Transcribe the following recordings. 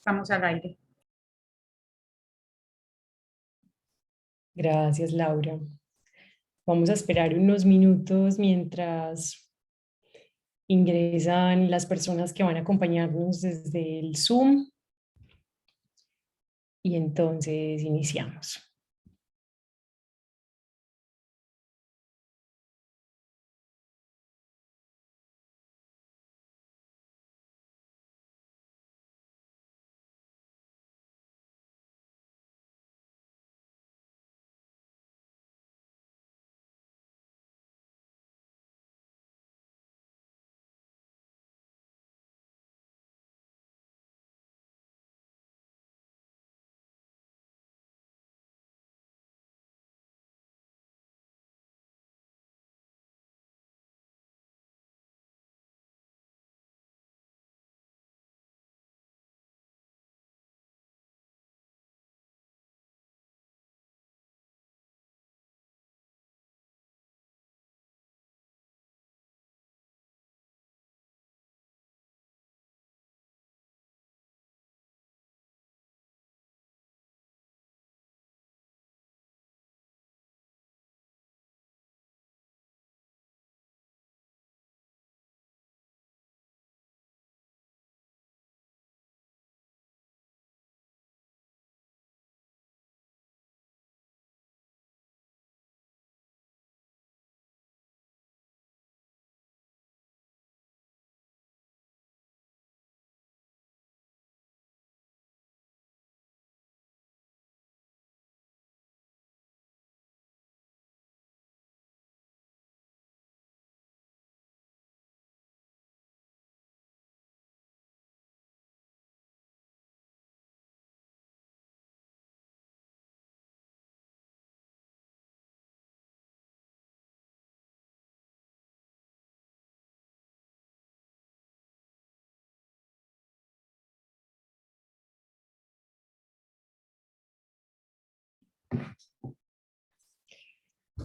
Estamos al aire. Gracias, Laura. Vamos a esperar unos minutos mientras ingresan las personas que van a acompañarnos desde el Zoom y entonces iniciamos.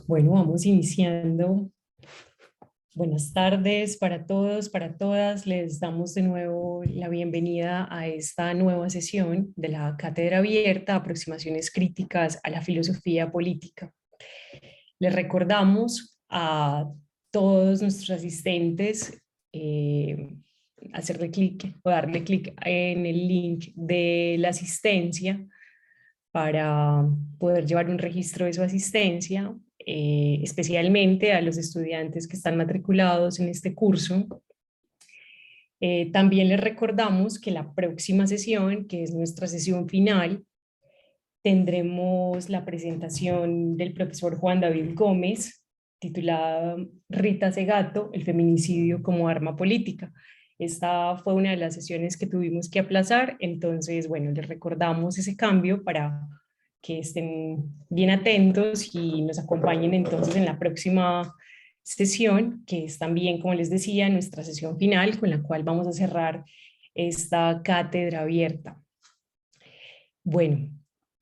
Bueno, vamos iniciando. Buenas tardes para todos, para todas. Les damos de nuevo la bienvenida a esta nueva sesión de la Cátedra Abierta, Aproximaciones Críticas a la Filosofía Política. Les recordamos a todos nuestros asistentes hacerle clic o darle clic en el link de la asistencia para poder llevar un registro de su asistencia, especialmente a los estudiantes que están matriculados en este curso. También les recordamos que la próxima sesión, que es nuestra sesión final, tendremos la presentación del profesor Juan David Gómez, titulada Rita Segato, el feminicidio como arma política. Esta fue una de las sesiones que tuvimos que aplazar, entonces, bueno, les recordamos ese cambio para que estén bien atentos y nos acompañen entonces en la próxima sesión, que es también, como les decía, nuestra sesión final, con la cual vamos a cerrar esta cátedra abierta. Bueno,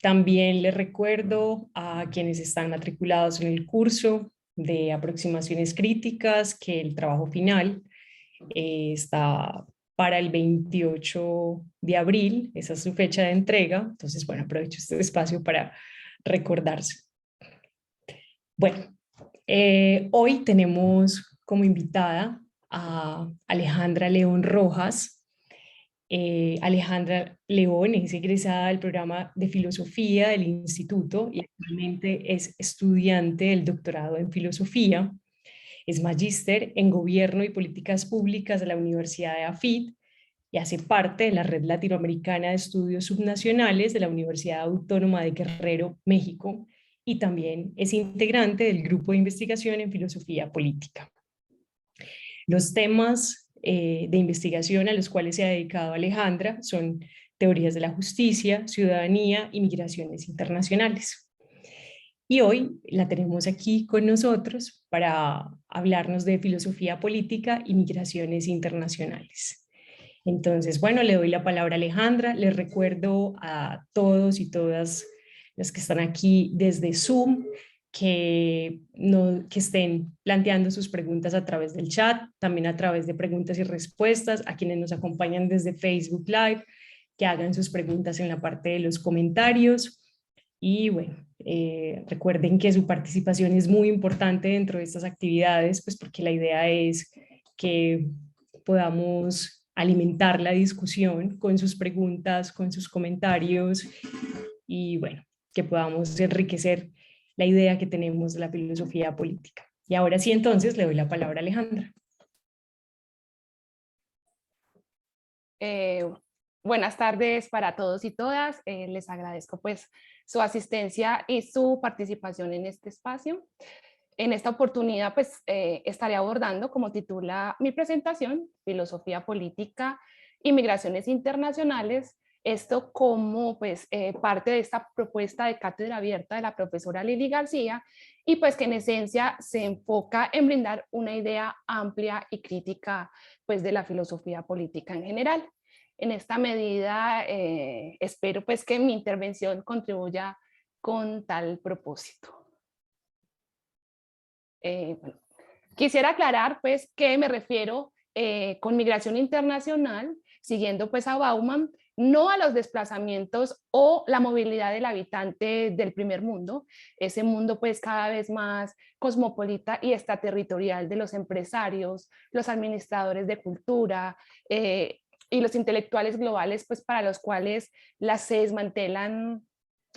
también les recuerdo a quienes están matriculados en el curso de aproximaciones críticas que el trabajo final está para el 28 de abril, esa es su fecha de entrega, entonces bueno, aprovecho este espacio para recordarse. Bueno, hoy tenemos como invitada a Alejandra León Rojas. Alejandra León es egresada del programa de filosofía del instituto y actualmente es estudiante del doctorado en filosofía. Es magíster en gobierno y políticas públicas de la Universidad de AFIT y hace parte de la Red Latinoamericana de Estudios Subnacionales de la Universidad Autónoma de Guerrero, México, y también es integrante del Grupo de Investigación en Filosofía Política. Los temas de investigación a los cuales se ha dedicado Alejandra son teorías de la justicia, ciudadanía y migraciones internacionales. Y hoy la tenemos aquí con nosotros para hablarnos de filosofía política y migraciones internacionales. Entonces, bueno, le doy la palabra a Alejandra. Les recuerdo a todos y todas las que están aquí desde Zoom que, no, que estén planteando sus preguntas a través del chat, también a través de preguntas y respuestas, a quienes nos acompañan desde Facebook Live. que hagan sus preguntas en la parte de los comentarios. Y bueno, recuerden que su participación es muy importante dentro de estas actividades, pues porque la idea es que podamos alimentar la discusión con sus preguntas, con sus comentarios y bueno, que podamos enriquecer la idea que tenemos de la filosofía política. Y ahora sí, entonces, le doy la palabra a Alejandra. Buenas tardes para todos y todas. Les agradezco pues su asistencia y su participación en este espacio. En esta oportunidad pues estaré abordando, como titula mi presentación, Filosofía Política y Migraciones Internacionales. Esto como pues parte de esta propuesta de cátedra abierta de la profesora Lili García y pues que en esencia se enfoca en brindar una idea amplia y crítica pues de la filosofía política en general. En esta medida espero pues que mi intervención contribuya con tal propósito. Bueno, quisiera aclarar pues que me refiero con migración internacional, siguiendo pues a Bauman, no a los desplazamientos o la movilidad del habitante del primer mundo, ese mundo pues cada vez más cosmopolita y extraterritorial de los empresarios, los administradores de cultura y los intelectuales globales, pues para los cuales se desmantelan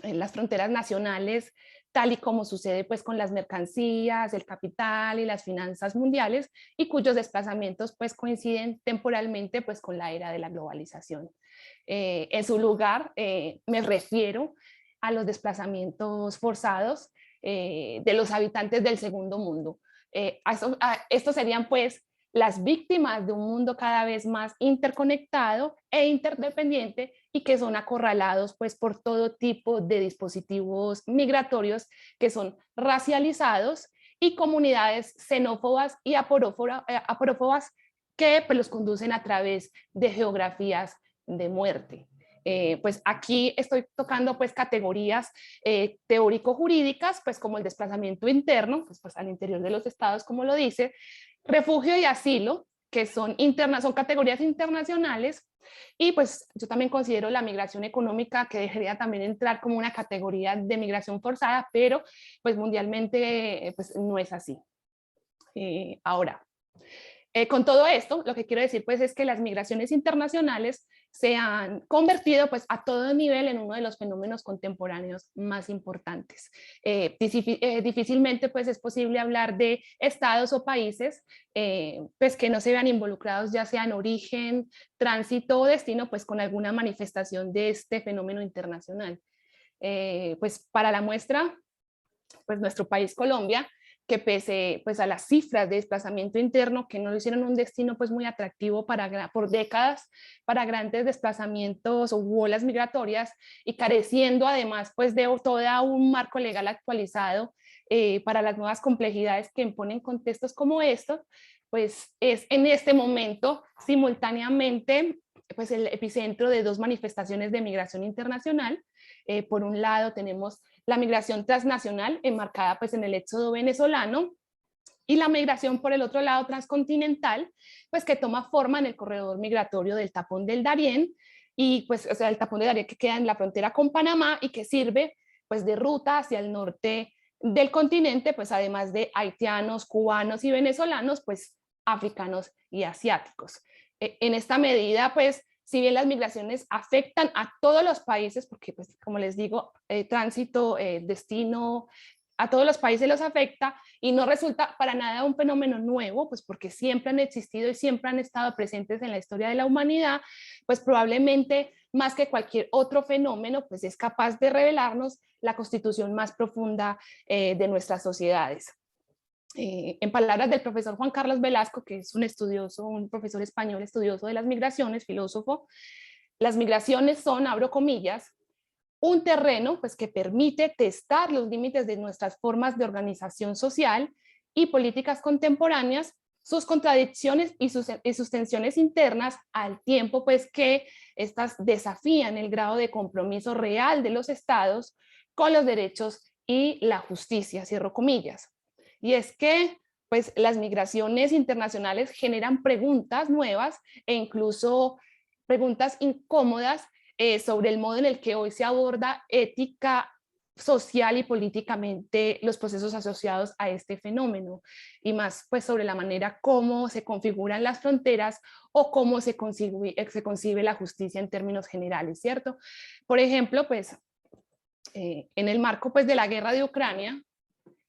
las fronteras nacionales, tal y como sucede pues con las mercancías, el capital y las finanzas mundiales, y cuyos desplazamientos pues coinciden temporalmente pues con la era de la globalización. En su lugar me refiero a los desplazamientos forzados de los habitantes del segundo mundo. Estos serían pues las víctimas de un mundo cada vez más interconectado e interdependiente y que son acorralados pues por todo tipo de dispositivos migratorios que son racializados y comunidades xenófobas y aporófobas que pues, los conducen a través de geografías de muerte. Pues aquí estoy tocando pues categorías teórico-jurídicas, pues como el desplazamiento interno, pues al interior de los estados, como lo dice, refugio y asilo, que son categorías internacionales, y pues yo también considero la migración económica que debería también entrar como una categoría de migración forzada, pero pues mundialmente pues no es así. Ahora, con todo esto, lo que quiero decir pues es que las migraciones internacionales se han convertido pues a todo nivel en uno de los fenómenos contemporáneos más importantes. Difícilmente pues es posible hablar de estados o países pues que no se vean involucrados ya sea en origen, tránsito o destino pues con alguna manifestación de este fenómeno internacional. Pues para la muestra, pues nuestro país Colombia, que pese pues a las cifras de desplazamiento interno que no lo hicieron un destino pues muy atractivo por décadas para grandes desplazamientos o olas migratorias y careciendo además pues de todo un marco legal actualizado para las nuevas complejidades que imponen contextos como estos, pues es en este momento simultáneamente pues el epicentro de dos manifestaciones de migración internacional. Por un lado tenemos la migración transnacional enmarcada pues en el éxodo venezolano y la migración por el otro lado transcontinental, pues que toma forma en el corredor migratorio del Tapón del Darién y pues o sea, el Tapón del Darién que queda en la frontera con Panamá y que sirve pues de ruta hacia el norte del continente, pues además de haitianos, cubanos y venezolanos, pues africanos y asiáticos. En esta medida, pues si bien las migraciones afectan a todos los países, porque pues como les digo, tránsito, destino, a todos los países los afecta y no resulta para nada un fenómeno nuevo, pues porque siempre han existido y siempre han estado presentes en la historia de la humanidad, pues probablemente más que cualquier otro fenómeno, pues es capaz de revelarnos la constitución más profunda de nuestras sociedades. En palabras del profesor Juan Carlos Velasco, que es un estudioso, un profesor español estudioso de las migraciones, filósofo, las migraciones son, abro comillas, un terreno pues, que permite testar los límites de nuestras formas de organización social y políticas contemporáneas, sus contradicciones y sus tensiones internas, al tiempo pues, que estas desafían el grado de compromiso real de los estados con los derechos y la justicia, cierro comillas. Y es que pues, las migraciones internacionales generan preguntas nuevas e incluso preguntas incómodas sobre el modo en el que hoy se aborda ética, social y políticamente los procesos asociados a este fenómeno, y más pues sobre la manera cómo se configuran las fronteras o cómo se concibe la justicia en términos generales, ¿cierto? Por ejemplo, pues en el marco pues de la guerra de Ucrania,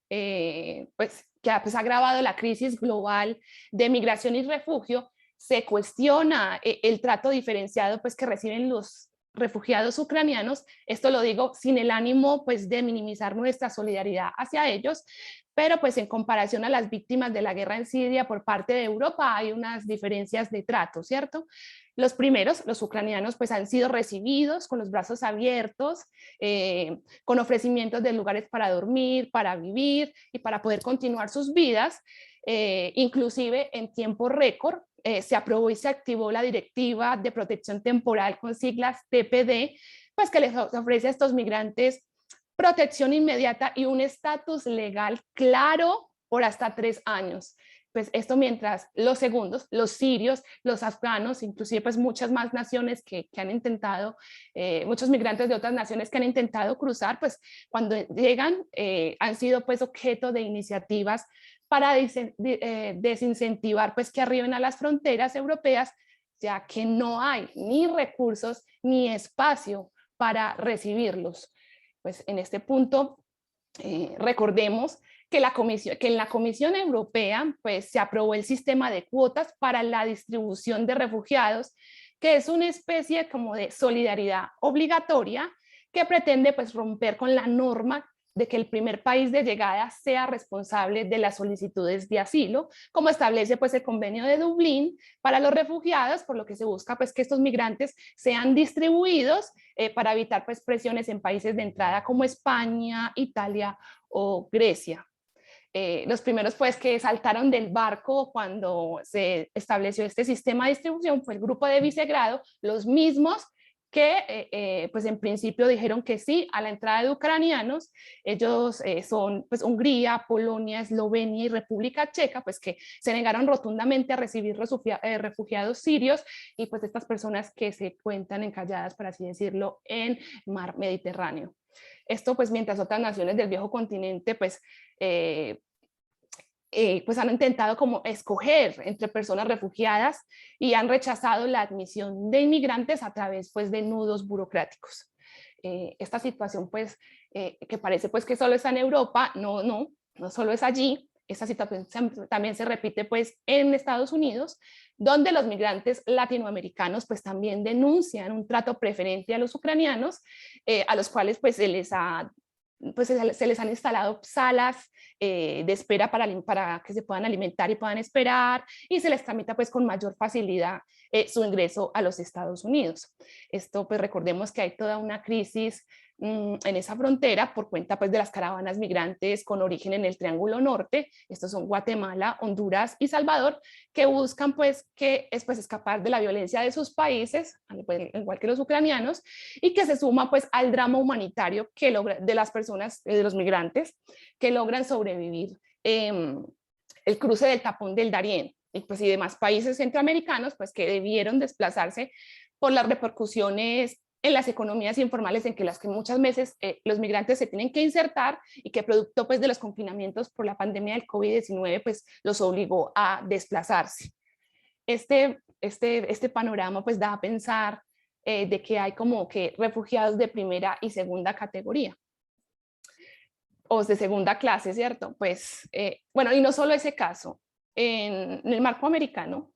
pues que ha agravado la crisis global de migración y refugio, se cuestiona el trato diferenciado pues que reciben los refugiados ucranianos. Esto lo digo sin el ánimo pues de minimizar nuestra solidaridad hacia ellos, pero pues en comparación a las víctimas de la guerra en Siria por parte de Europa hay unas diferencias de trato, ¿cierto? Los primeros, los ucranianos, pues han sido recibidos con los brazos abiertos, con ofrecimientos de lugares para dormir, para vivir y para poder continuar sus vidas, inclusive en tiempo récord. Se aprobó y se activó la Directiva de Protección Temporal con siglas TPD, pues que les ofrece a estos migrantes protección inmediata y un estatus legal claro por hasta 3 años. Pues esto mientras los segundos, los sirios, los afganos, inclusive pues muchas más naciones que han intentado, muchos migrantes de otras naciones que han intentado cruzar, pues cuando llegan han sido pues objeto de iniciativas para desincentivar pues que arriben a las fronteras europeas, ya que no hay ni recursos ni espacio para recibirlos. Pues en este punto recordemos que en la Comisión Europea pues, se aprobó el sistema de cuotas para la distribución de refugiados, que es una especie como de solidaridad obligatoria que pretende pues, romper con la norma de que el primer país de llegada sea responsable de las solicitudes de asilo, como establece pues el convenio de Dublín para los refugiados, por lo que se busca pues que estos migrantes sean distribuidos para evitar pues presiones en países de entrada como España, Italia o Grecia. Los primeros pues que saltaron del barco cuando se estableció este sistema de distribución fue el grupo de Visegrado, los mismos que pues en principio dijeron que sí a la entrada de ucranianos. Ellos son pues Hungría, Polonia, Eslovenia y República Checa, pues que se negaron rotundamente a recibir refugiados sirios y pues estas personas que se cuentan encalladas, por así decirlo, en mar Mediterráneo. Esto pues mientras otras naciones del viejo continente pues pues han intentado como escoger entre personas refugiadas y han rechazado la admisión de inmigrantes a través pues de nudos burocráticos. Esta situación pues que parece pues que solo está en Europa, no solo es allí. Esta situación también se repite pues en Estados Unidos, donde los migrantes latinoamericanos pues también denuncian un trato preferente a los ucranianos, a los cuales pues se les han instalado salas de espera para que se puedan alimentar y puedan esperar, y se les tramita pues con mayor facilidad su ingreso a los Estados Unidos. Esto pues recordemos que hay toda una crisis en esa frontera por cuenta pues de las caravanas migrantes con origen en el Triángulo Norte. Estos son Guatemala, Honduras y Salvador, que buscan pues escapar de la violencia de sus países, igual que los ucranianos, y que se suma pues al drama humanitario que de las personas, de los migrantes que logran sobrevivir el cruce del tapón del Darién y demás países centroamericanos pues que debieron desplazarse por las repercusiones en las economías informales en que las que muchas veces los migrantes se tienen que insertar y que producto pues de los confinamientos por la pandemia del COVID-19 pues los obligó a desplazarse. Este panorama pues da a pensar de que hay como que refugiados de primera y segunda categoría o de segunda clase, ¿cierto? Pues bueno, y no solo ese caso, en el marco americano,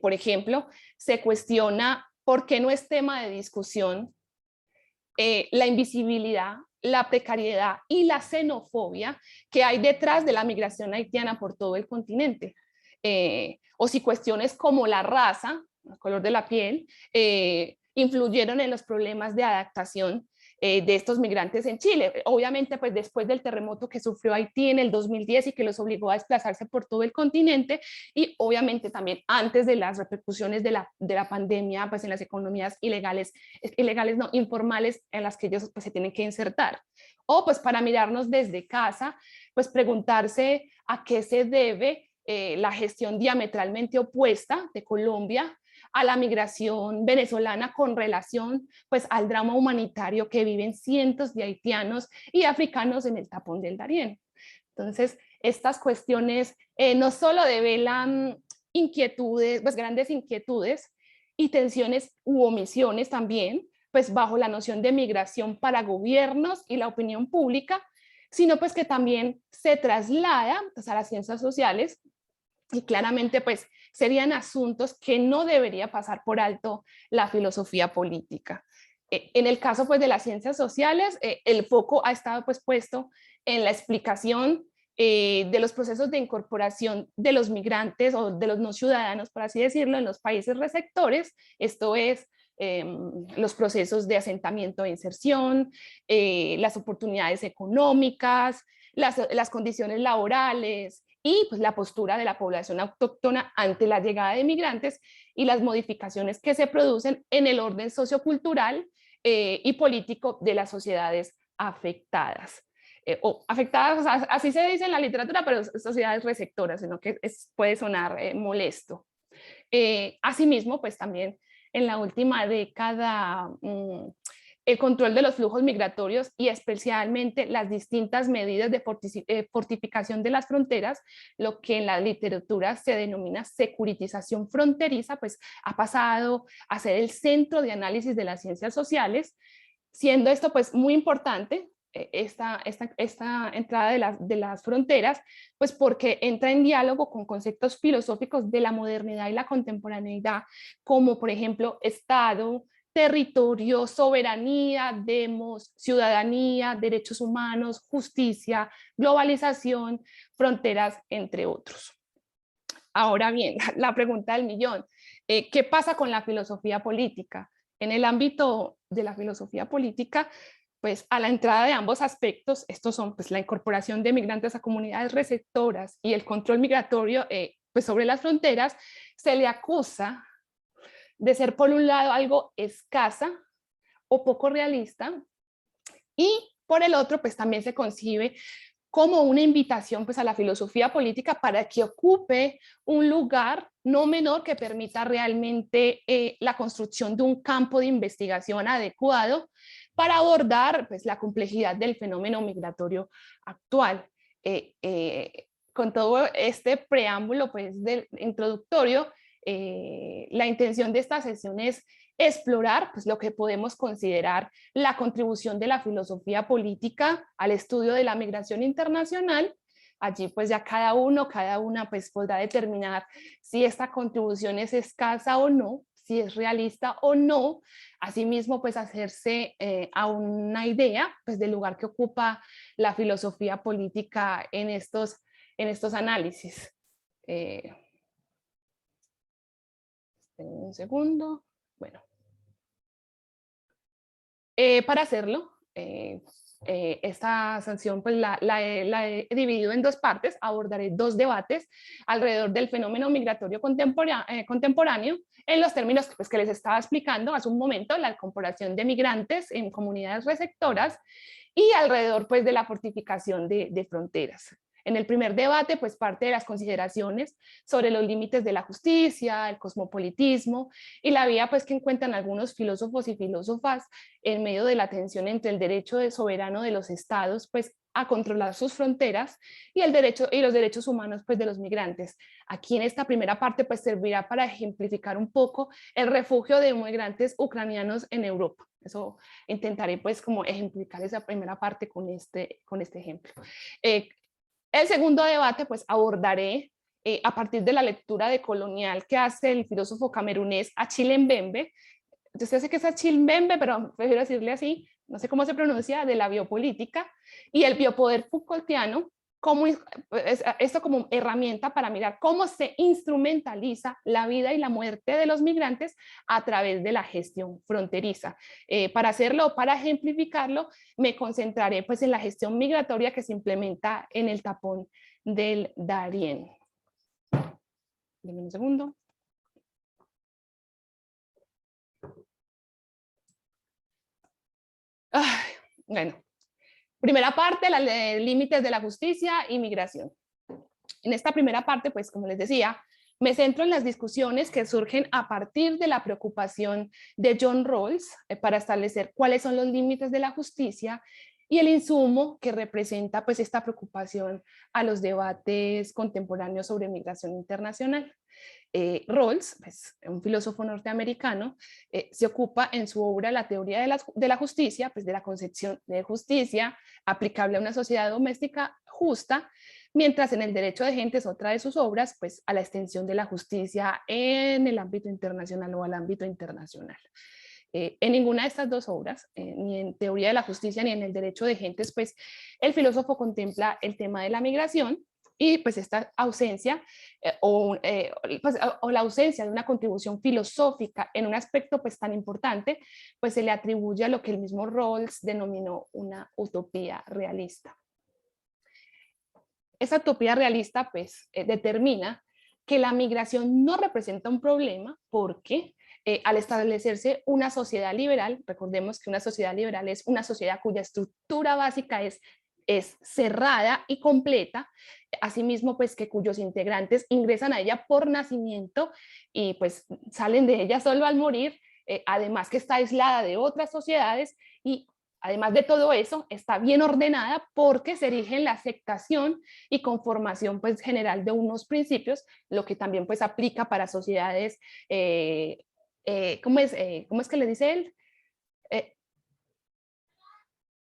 por ejemplo, se cuestiona por qué no es tema de discusión la invisibilidad, la precariedad y la xenofobia que hay detrás de la migración haitiana por todo el continente. O si cuestiones como la raza, el color de la piel, influyeron en los problemas de adaptación de estos migrantes en Chile. Obviamente, pues después del terremoto que sufrió Haití en el 2010 y que los obligó a desplazarse por todo el continente, y obviamente también antes de las repercusiones de la pandemia, pues en las economías ilegales no, informales en las que ellos pues se tienen que insertar. O pues para mirarnos desde casa, pues preguntarse a qué se debe la gestión diametralmente opuesta de Colombia a la migración venezolana con relación pues al drama humanitario que viven cientos de haitianos y africanos en el tapón del Darién. Entonces, estas cuestiones no solo develan inquietudes, pues grandes inquietudes y tensiones u omisiones también, pues bajo la noción de migración para gobiernos y la opinión pública, sino pues que también se traslada pues, a las ciencias sociales y claramente pues serían asuntos que no debería pasar por alto la filosofía política. En el caso pues de las ciencias sociales, el foco ha estado pues puesto en la explicación de los procesos de incorporación de los migrantes o de los no ciudadanos, por así decirlo, en los países receptores, esto es los procesos de asentamiento e inserción, las oportunidades económicas, las condiciones laborales y pues, la postura de la población autóctona ante la llegada de migrantes y las modificaciones que se producen en el orden sociocultural y político de las sociedades afectadas. O afectadas, o sea, así se dice en la literatura, pero sociedades receptoras, sino que puede sonar molesto. Asimismo, pues también en la última década, el control de los flujos migratorios y especialmente las distintas medidas de fortificación de las fronteras, lo que en la literatura se denomina securitización fronteriza, pues ha pasado a ser el centro de análisis de las ciencias sociales, siendo esto pues muy importante, esta entrada de las fronteras, pues porque entra en diálogo con conceptos filosóficos de la modernidad y la contemporaneidad, como por ejemplo Estado, territorio, soberanía, demos, ciudadanía, derechos humanos, justicia, globalización, fronteras, entre otros. Ahora bien, la pregunta del millón, ¿qué pasa con la filosofía política? En el ámbito de la filosofía política, pues a la entrada de ambos aspectos, estos son pues la incorporación de migrantes a comunidades receptoras y el control migratorio pues sobre las fronteras, se le acusa de ser por un lado algo escasa o poco realista y por el otro pues también se concibe como una invitación pues a la filosofía política para que ocupe un lugar no menor que permita realmente la construcción de un campo de investigación adecuado para abordar pues la complejidad del fenómeno migratorio actual. Con todo este preámbulo pues del introductorio, la intención de esta sesión es explorar pues, lo que podemos considerar la contribución de la filosofía política al estudio de la migración internacional. Allí pues ya cada uno, cada una pues podrá determinar si esta contribución es escasa o no, si es realista o no, asimismo pues hacerse a una idea pues del lugar que ocupa la filosofía política en estos análisis. Un segundo. Bueno. Para hacerlo, esta sanción pues la he dividido en dos partes, abordaré dos debates alrededor del fenómeno migratorio contemporáneo en los términos pues, que les estaba explicando hace un momento, la incorporación de migrantes en comunidades receptoras y alrededor pues, de la fortificación de fronteras. En el primer debate, pues parte de las consideraciones sobre los límites de la justicia, el cosmopolitismo y la vía pues, que encuentran algunos filósofos y filósofas en medio de la tensión entre el derecho soberano de los estados pues, a controlar sus fronteras y, los derechos humanos pues, de los migrantes. Aquí en esta primera parte pues, servirá para ejemplificar un poco el refugio de migrantes ucranianos en Europa. Eso intentaré pues como ejemplificar esa primera parte con este ejemplo. El segundo debate, pues abordaré a partir de la lectura decolonial que hace el filósofo camerunés Achille Mbembe. Yo sé que es Achille Mbembe, pero prefiero decirle así, no sé cómo se pronuncia, de la biopolítica y el biopoder Foucaultiano, esto como herramienta para mirar cómo se instrumentaliza la vida y la muerte de los migrantes a través de la gestión fronteriza. Para hacerlo, para ejemplificarlo, me concentraré pues en la gestión migratoria que se implementa en el tapón del Darién. Denme un segundo. Bueno, primera parte, los límites de la justicia y migración. En esta primera parte, pues como les decía, Me centro en las discusiones que surgen a partir de la preocupación de John Rawls para establecer cuáles son los límites de la justicia y el insumo que representa pues esta preocupación a los debates contemporáneos sobre migración internacional. Rawls, pues, un filósofo norteamericano, se ocupa en su obra La teoría de la justicia, pues de la concepción de justicia aplicable a una sociedad doméstica justa, mientras en el derecho de gentes, otra de sus obras, pues a la extensión de la justicia en el ámbito internacional o al ámbito internacional. En ninguna de estas dos obras, ni en Teoría de la Justicia ni en el Derecho de Gentes, pues el filósofo contempla el tema de la migración y pues esta ausencia o la ausencia de una contribución filosófica en un aspecto pues tan importante, pues se le atribuye a lo que el mismo Rawls denominó una utopía realista. Esa utopía realista pues determina que la migración no representa un problema porque al establecerse una sociedad liberal, recordemos que una sociedad liberal es una sociedad cuya estructura básica es cerrada y completa, asimismo pues que cuyos integrantes ingresan a ella por nacimiento y pues salen de ella solo al morir, además que está aislada de otras sociedades y además de todo eso está bien ordenada porque se erige en la aceptación y conformación pues general de unos principios, lo que también pues aplica para sociedades, ¿cómo es que le dice él?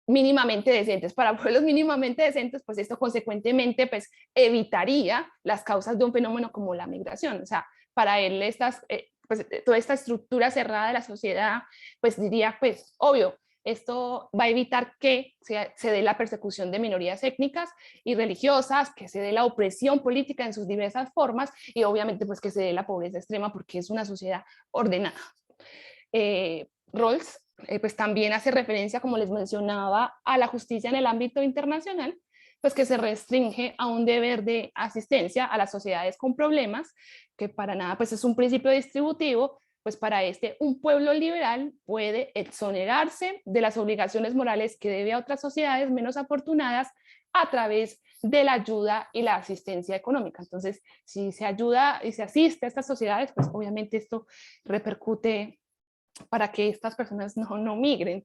Mínimamente decentes. Para pueblos mínimamente decentes, pues esto consecuentemente pues evitaría las causas de un fenómeno como la migración. O sea, para él pues, toda esta estructura cerrada de la sociedad, pues diría, pues obvio, esto va a evitar que se dé la persecución de minorías étnicas y religiosas, que se dé la opresión política en sus diversas formas y obviamente pues que se dé la pobreza extrema porque es una sociedad ordenada. Rawls pues también hace referencia, como les mencionaba, a la justicia en el ámbito internacional, pues que se restringe a un deber de asistencia a las sociedades con problemas, que para nada pues es un principio distributivo, pues para un pueblo liberal puede exonerarse de las obligaciones morales que debe a otras sociedades menos afortunadas a través de la ayuda y la asistencia económica. Entonces, si se ayuda y se asiste a estas sociedades, pues obviamente esto repercute para que estas personas no migren.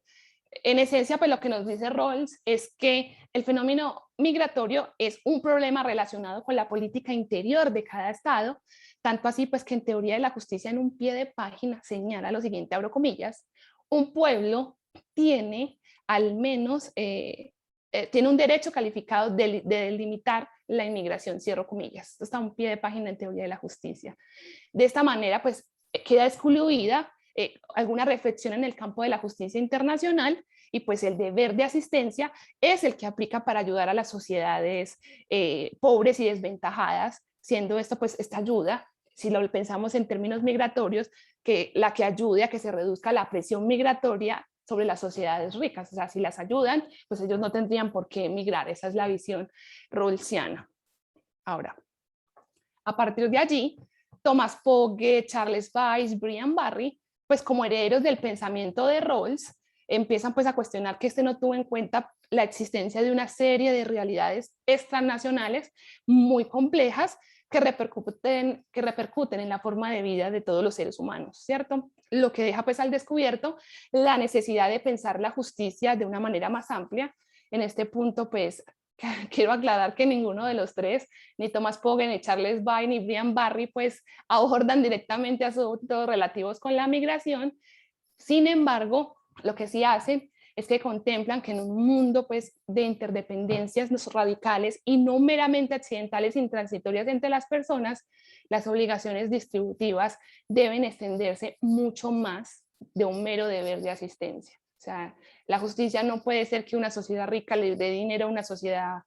En esencia, pues lo que nos dice Rawls es que el fenómeno migratorio es un problema relacionado con la política interior de cada estado, tanto así pues que en Teoría de la Justicia en un pie de página señala lo siguiente, abro comillas, un pueblo tiene al menos, tiene un derecho calificado de delimitar la inmigración, cierro comillas. Esto está un pie de página en Teoría de la Justicia. De esta manera, pues queda excluida alguna reflexión en el campo de la justicia internacional y pues el deber de asistencia es el que aplica para ayudar a las sociedades pobres y desventajadas, siendo esto pues esta ayuda, si lo pensamos en términos migratorios, que la que ayude a que se reduzca la presión migratoria sobre las sociedades ricas, o sea, si las ayudan, pues ellos no tendrían por qué emigrar, esa es la visión rawlsiana. Ahora, a partir de allí, Thomas Pogge, Charles Weiss, Brian Barry, pues como herederos del pensamiento de Rawls, empiezan pues a cuestionar que este no tuvo en cuenta la existencia de una serie de realidades extranacionales muy complejas que repercuten en la forma de vida de todos los seres humanos, ¿cierto? Lo que deja pues al descubierto la necesidad de pensar la justicia de una manera más amplia. En este punto pues quiero aclarar que ninguno de los tres, ni Thomas Pogge, ni Charles Weiss, ni Brian Barry, pues abordan directamente asuntos relativos con la migración. Sin embargo, lo que sí hacen es que contemplan que en un mundo pues, de interdependencias radicales y no meramente accidentales y transitorias entre las personas, las obligaciones distributivas deben extenderse mucho más de un mero deber de asistencia. O sea, la justicia no puede ser que una sociedad rica le dé dinero a una sociedad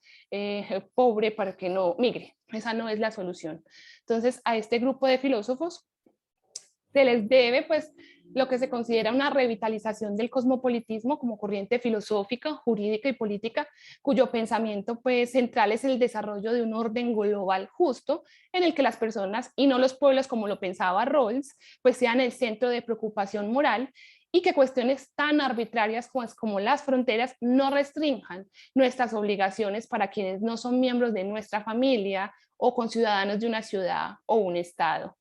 pobre para que no migre. Esa no es la solución. Entonces, a este grupo de filósofos se les debe, pues, lo que se considera una revitalización del cosmopolitismo como corriente filosófica, jurídica y política, cuyo pensamiento, pues, central es el desarrollo de un orden global justo en el que las personas y no los pueblos, como lo pensaba Rawls, pues sean el centro de preocupación moral y que cuestiones tan arbitrarias como las fronteras no restrinjan nuestras obligaciones para quienes no son miembros de nuestra familia o con ciudadanos de una ciudad o un estado.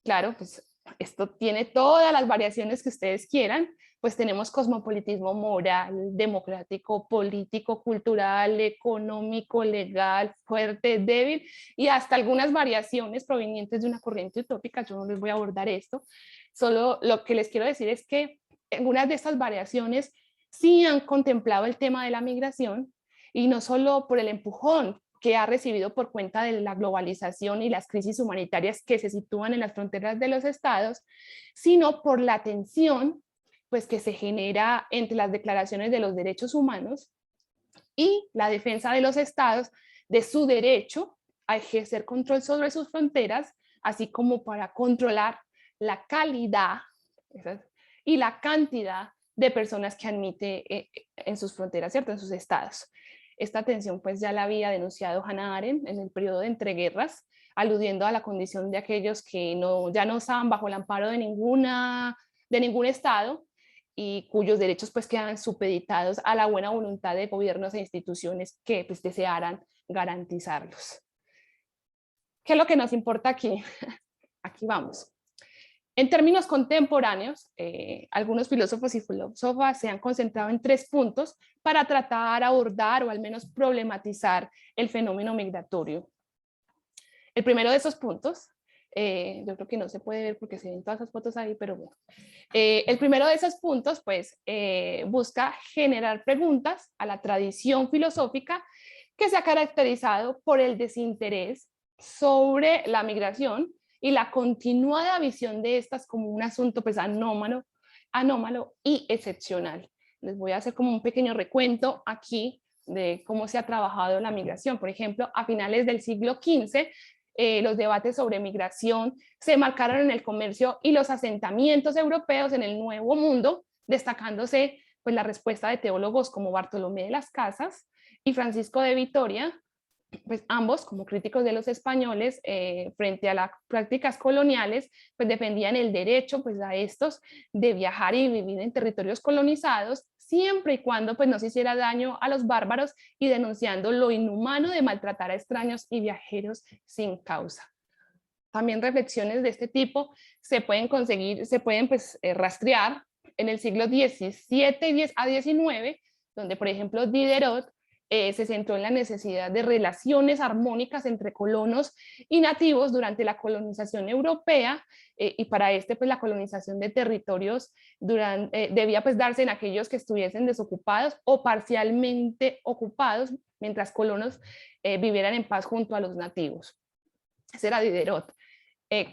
Claro, pues esto tiene todas las variaciones que ustedes quieran, pues tenemos cosmopolitismo moral, democrático, político, cultural, económico, legal, fuerte, débil, y hasta algunas variaciones provenientes de una corriente utópica. Yo no les voy a abordar esto, solo lo que les quiero decir es que algunas de estas variaciones sí han contemplado el tema de la migración, y no solo por el empujón que ha recibido por cuenta de la globalización y las crisis humanitarias que se sitúan en las fronteras de los estados, sino por la tensión pues, que se genera entre las declaraciones de los derechos humanos y la defensa de los estados de su derecho a ejercer control sobre sus fronteras, así como para controlar la calidad y la cantidad de personas que admite en sus fronteras, ¿cierto? En sus estados. Esta tensión pues ya la había denunciado Hannah Arendt en el periodo de entreguerras, aludiendo a la condición de aquellos que ya no estaban bajo el amparo de ningún estado y cuyos derechos pues quedan supeditados a la buena voluntad de gobiernos e instituciones que pues desearan garantizarlos. ¿Qué es lo que nos importa aquí? Aquí vamos. En términos contemporáneos, algunos filósofos y filósofas se han concentrado en 3 puntos para tratar, abordar o al menos problematizar el fenómeno migratorio. El primero de esos puntos, yo creo que no se puede ver porque se ven todas esas fotos ahí, pero bueno. El primero de esos puntos, pues, busca generar preguntas a la tradición filosófica que se ha caracterizado por el desinterés sobre la migración y la continuada visión de estas como un asunto pues anómalo y excepcional. Les voy a hacer como un pequeño recuento aquí de cómo se ha trabajado la migración. Por ejemplo, a finales del siglo XV, los debates sobre migración se marcaron en el comercio y los asentamientos europeos en el Nuevo Mundo, destacándose pues la respuesta de teólogos como Bartolomé de las Casas y Francisco de Vitoria, pues ambos como críticos de los españoles frente a las prácticas coloniales, pues defendían el derecho pues a estos de viajar y vivir en territorios colonizados siempre y cuando pues no se hiciera daño a los bárbaros y denunciando lo inhumano de maltratar a extraños y viajeros sin causa. También reflexiones de este tipo se pueden conseguir, se pueden pues rastrear en el siglo XVII a XIX, donde por ejemplo Diderot se centró en la necesidad de relaciones armónicas entre colonos y nativos durante la colonización europea, y para pues la colonización de territorios debía pues darse en aquellos que estuviesen desocupados o parcialmente ocupados, mientras colonos vivieran en paz junto a los nativos. Ese era Diderot.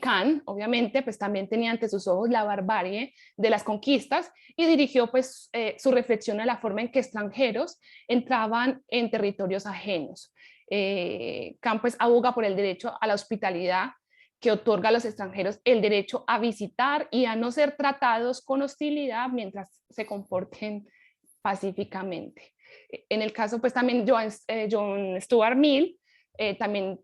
Kant, obviamente, pues también tenía ante sus ojos la barbarie de las conquistas y dirigió pues su reflexión a la forma en que extranjeros entraban en territorios ajenos. Kant pues aboga por el derecho a la hospitalidad que otorga a los extranjeros el derecho a visitar y a no ser tratados con hostilidad mientras se comporten pacíficamente. En el caso pues también John Stuart Mill también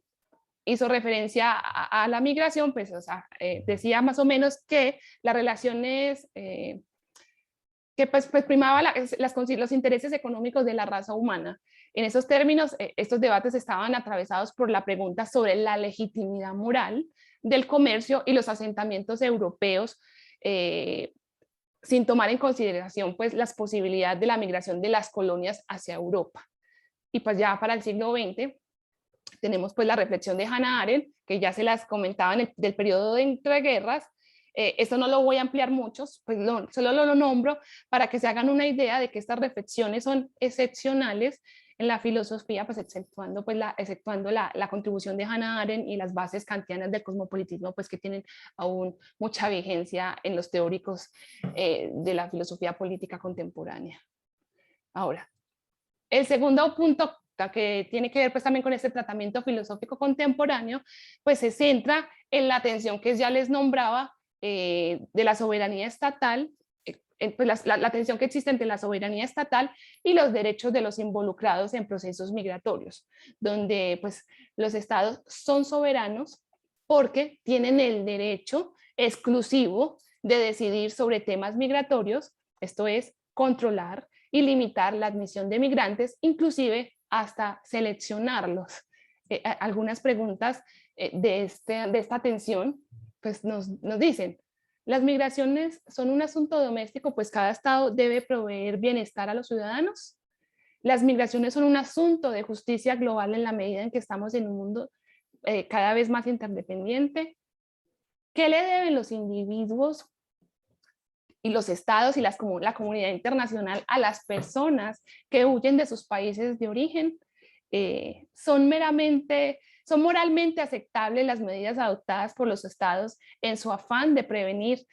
hizo referencia a la migración, pues, o sea, decía más o menos que las relaciones, que pues primaba los intereses económicos de la raza humana. En esos términos, estos debates estaban atravesados por la pregunta sobre la legitimidad moral del comercio y los asentamientos europeos, sin tomar en consideración pues las posibilidades de la migración de las colonias hacia Europa. Y pues ya para el siglo XX, tenemos pues la reflexión de Hannah Arendt, que ya se las comentaba del periodo de entreguerras. Esto no lo voy a ampliar mucho, pues solo lo nombro para que se hagan una idea de que estas reflexiones son excepcionales en la filosofía, pues exceptuando la contribución de Hannah Arendt y las bases kantianas del cosmopolitismo, pues que tienen aún mucha vigencia en los teóricos de la filosofía política contemporánea. Ahora, el segundo punto que tiene que ver pues también con este tratamiento filosófico contemporáneo, pues se centra en la tensión que ya les nombraba de la soberanía estatal, pues la tensión que existe entre la soberanía estatal y los derechos de los involucrados en procesos migratorios, donde pues los estados son soberanos porque tienen el derecho exclusivo de decidir sobre temas migratorios, esto es, controlar y limitar la admisión de migrantes, inclusive hasta seleccionarlos. algunas preguntas de esta tensión, pues nos dicen, las migraciones son un asunto doméstico, pues cada estado debe proveer bienestar a los ciudadanos. Las migraciones son un asunto de justicia global en la medida en que estamos en un mundo cada vez más interdependiente. ¿Qué le deben los individuos y los estados y la comunidad internacional a las personas que huyen de sus países de origen? Son moralmente aceptables las medidas adoptadas por los estados en su afán de prevenir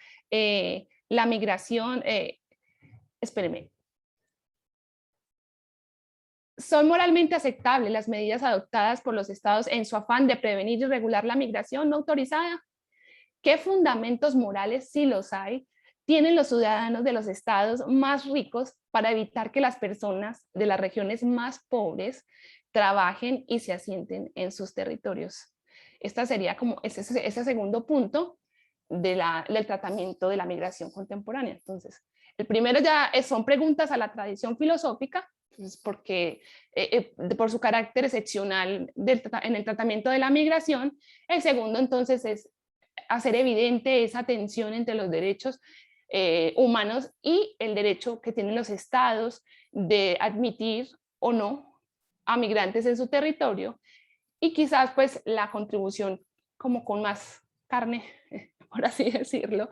la migración. Espérenme. ¿Son moralmente aceptables las medidas adoptadas por los estados en su afán de prevenir y regular la migración no autorizada? ¿Qué fundamentos morales, si los hay, tienen los ciudadanos de los estados más ricos para evitar que las personas de las regiones más pobres trabajen y se asienten en sus territorios? Este sería como ese segundo punto del tratamiento de la migración contemporánea. Entonces, el primero ya son preguntas a la tradición filosófica, pues porque por su carácter excepcional en el tratamiento de la migración. El segundo entonces es hacer evidente esa tensión entre los derechos humanos y el derecho que tienen los estados de admitir o no a migrantes en su territorio, y quizás pues la contribución como con más carne, por así decirlo,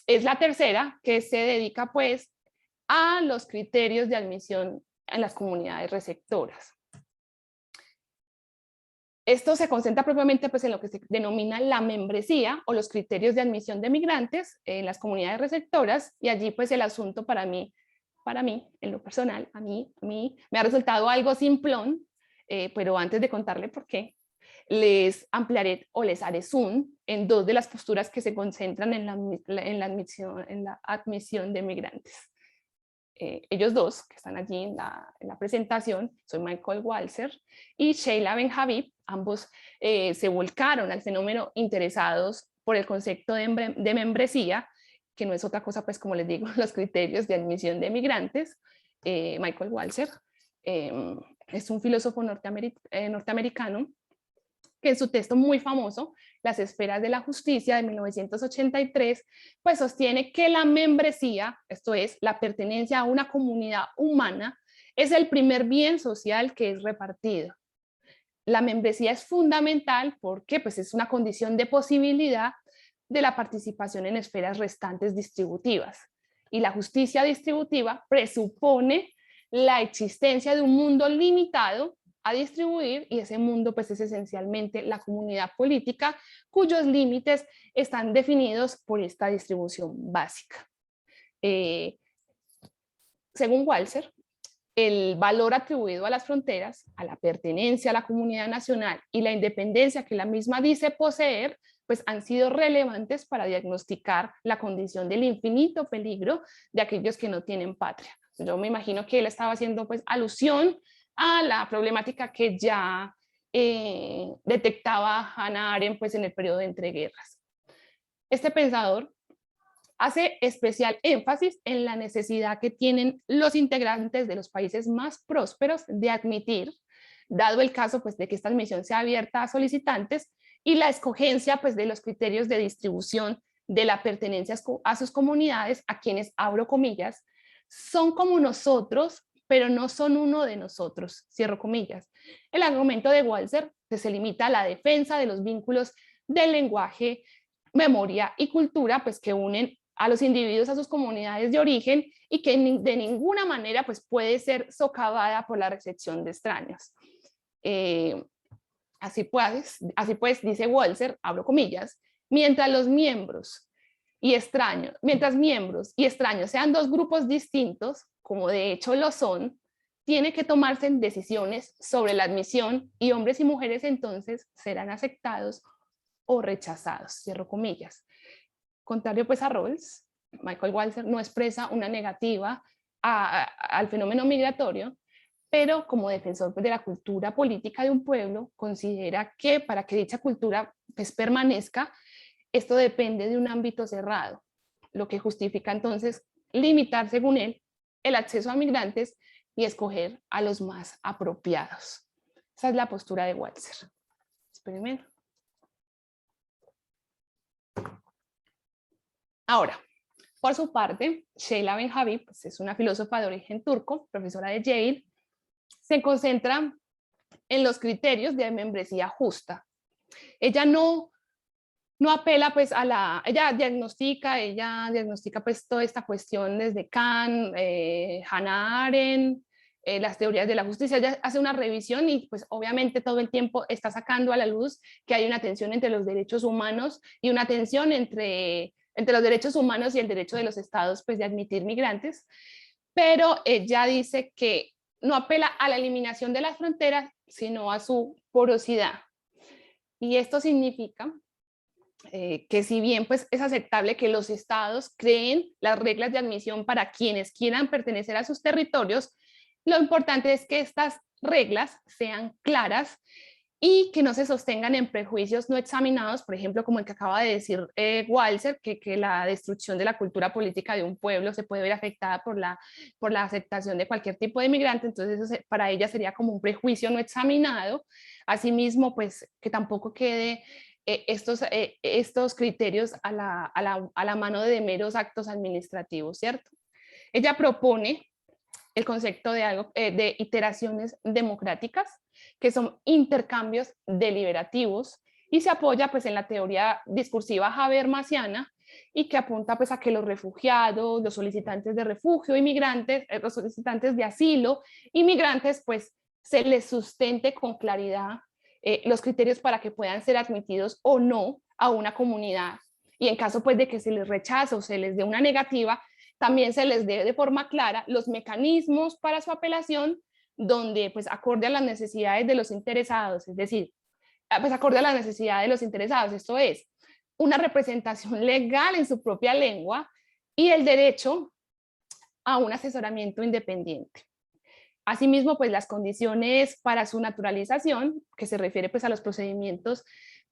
es la tercera, que se dedica pues a los criterios de admisión en las comunidades receptoras. Esto se concentra propiamente pues, en lo que se denomina la membresía o los criterios de admisión de migrantes en las comunidades receptoras, y allí pues el asunto para mí, en lo personal, a mí me ha resultado algo simplón, pero antes de contarle por qué, les ampliaré o les haré zoom en dos de las posturas que se concentran en la admisión de migrantes. Ellos dos, que están allí en la presentación, son Michael Walzer y Sheila Ben-Habib. Ambos se volcaron al fenómeno interesados por el concepto de membresía, que no es otra cosa, pues como les digo, los criterios de admisión de migrantes. Michael Walzer es un filósofo norteamericano que en su texto muy famoso, Las esferas de la justicia, de 1983, pues sostiene que la membresía, esto es, la pertenencia a una comunidad humana, es el primer bien social que es repartido. La membresía es fundamental porque pues, es una condición de posibilidad de la participación en esferas restantes distributivas. Y la justicia distributiva presupone la existencia de un mundo limitado a distribuir, y ese mundo pues es esencialmente la comunidad política, cuyos límites están definidos por esta distribución básica. Según Walzer, el valor atribuido a las fronteras, a la pertenencia a la comunidad nacional y la independencia que la misma dice poseer, pues han sido relevantes para diagnosticar la condición del infinito peligro de aquellos que no tienen patria. Yo me imagino que él estaba haciendo pues alusión a la problemática que ya detectaba Hannah Arendt pues, en el periodo de entreguerras. Este pensador hace especial énfasis en la necesidad que tienen los integrantes de los países más prósperos de admitir, dado el caso pues, de que esta admisión sea abierta a solicitantes, y la escogencia pues, de los criterios de distribución de la pertenencia a sus comunidades, a quienes, abro comillas, son como nosotros, pero no son uno de nosotros, cierro comillas. El argumento de Walzer se limita a la defensa de los vínculos del lenguaje, memoria y cultura, pues que unen a los individuos a sus comunidades de origen y que de ninguna manera pues, puede ser socavada por la recepción de extraños. Así pues, dice Walzer, abro comillas, mientras miembros y extraños sean dos grupos distintos, como de hecho lo son, tiene que tomarse decisiones sobre la admisión, y hombres y mujeres entonces serán aceptados o rechazados, cierro comillas. Contrario pues a Rawls, Michael Walzer no expresa una negativa al fenómeno migratorio, pero como defensor pues, de la cultura política de un pueblo, considera que para que dicha cultura pues, permanezca, esto depende de un ámbito cerrado, lo que justifica entonces limitar, según él, el acceso a migrantes y escoger a los más apropiados. Esa es la postura de Walser. Espérenme. Ahora, por su parte, Sheila Benhabib, pues es una filósofa de origen turco, profesora de Yale, se concentra en los criterios de membresía justa. Ella no apela pues ella diagnostica pues toda esta cuestión desde Kant, Hannah Arendt, las teorías de la justicia. Ella hace una revisión y pues obviamente todo el tiempo está sacando a la luz que hay una tensión entre los derechos humanos y una tensión entre los derechos humanos y el derecho de los estados pues de admitir migrantes, pero ella dice que no apela a la eliminación de las fronteras, sino a su porosidad. Y esto significa que si bien pues, es aceptable que los estados creen las reglas de admisión para quienes quieran pertenecer a sus territorios, lo importante es que estas reglas sean claras y que no se sostengan en prejuicios no examinados, por ejemplo, como el que acaba de decir Walser, que la destrucción de la cultura política de un pueblo se puede ver afectada por la aceptación de cualquier tipo de migrante. Entonces eso para ella sería como un prejuicio no examinado. Asimismo, pues que tampoco quede estos criterios a la mano de meros actos administrativos, ¿cierto? Ella propone el concepto de iteraciones democráticas, que son intercambios deliberativos, y se apoya pues en la teoría discursiva habermasiana y que apunta pues a que los refugiados, los solicitantes de refugio, inmigrantes, los solicitantes de asilo, inmigrantes, pues se les sustente con claridad los criterios para que puedan ser admitidos o no a una comunidad. Y en caso pues de que se les rechace o se les dé una negativa, también se les dé de forma clara los mecanismos para su apelación, donde pues acorde a las necesidades de los interesados, es decir, pues acorde a las necesidades de los interesados, esto es, una representación legal en su propia lengua y el derecho a un asesoramiento independiente. Asimismo, pues las condiciones para su naturalización, que se refiere pues a los procedimientos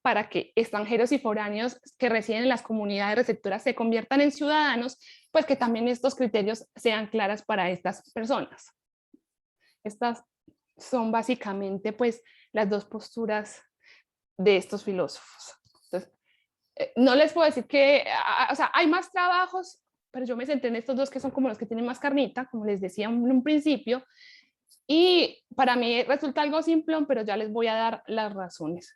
para que extranjeros y foráneos que residen en las comunidades receptoras se conviertan en ciudadanos, pues que también estos criterios sean claras para estas personas. Estas son básicamente pues las dos posturas de estos filósofos. Entonces, no les puedo decir que, o sea, hay más trabajos, pero yo me centré en estos dos que son como los que tienen más carnita, como les decía en un principio, y para mí resulta algo simplón, pero ya les voy a dar las razones.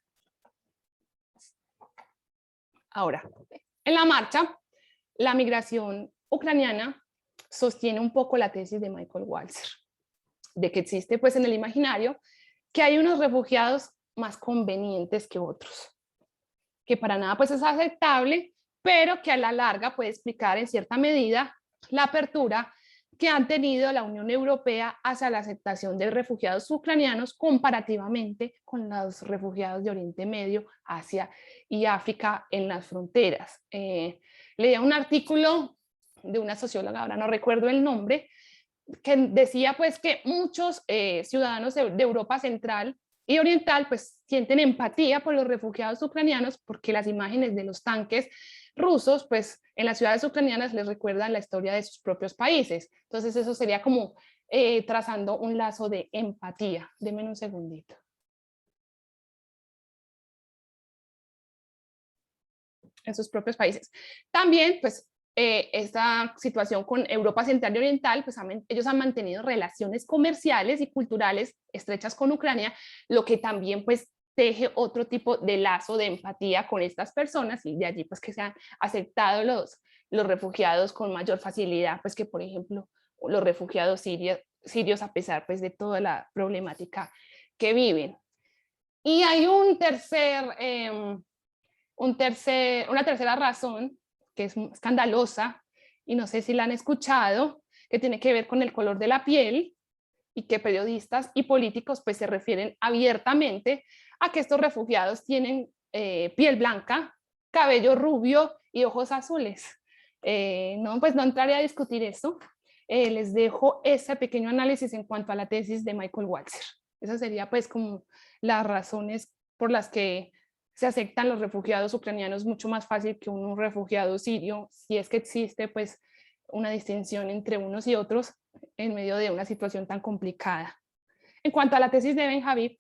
Ahora, en la marcha, la migración ucraniana sostiene un poco la tesis de Michael Walzer, de que existe pues en el imaginario que hay unos refugiados más convenientes que otros, que para nada pues es aceptable, pero que a la larga puede explicar en cierta medida la apertura que han tenido la Unión Europea hacia la aceptación de refugiados ucranianos comparativamente con los refugiados de Oriente Medio, Asia y África en las fronteras. Leía un artículo de una socióloga, ahora no recuerdo el nombre, que decía pues que muchos ciudadanos de Europa Central y Oriental pues sienten empatía por los refugiados ucranianos porque las imágenes de los tanques rusos pues en las ciudades ucranianas les recuerdan la historia de sus propios países. Entonces eso sería como trazando un lazo de empatía. Denme un segundito. En sus propios países. También pues esta situación con Europa Central y Oriental, pues ellos han mantenido relaciones comerciales y culturales estrechas con Ucrania, lo que también pues teje otro tipo de lazo de empatía con estas personas y de allí pues que se han aceptado los refugiados con mayor facilidad, pues que por ejemplo los refugiados sirios a pesar pues de toda la problemática que viven. Y hay una tercera razón que es escandalosa y no sé si la han escuchado, que tiene que ver con el color de la piel y que periodistas y políticos pues se refieren abiertamente a que estos refugiados tienen piel blanca, cabello rubio y ojos azules. No, pues no entraré a discutir esto. Les dejo ese pequeño análisis en cuanto a la tesis de Michael Walzer. Esas serían pues como las razones por las que se aceptan los refugiados ucranianos mucho más fácil que un refugiado sirio, si es que existe pues una distinción entre unos y otros en medio de una situación tan complicada. En cuanto a la tesis de Benhabib,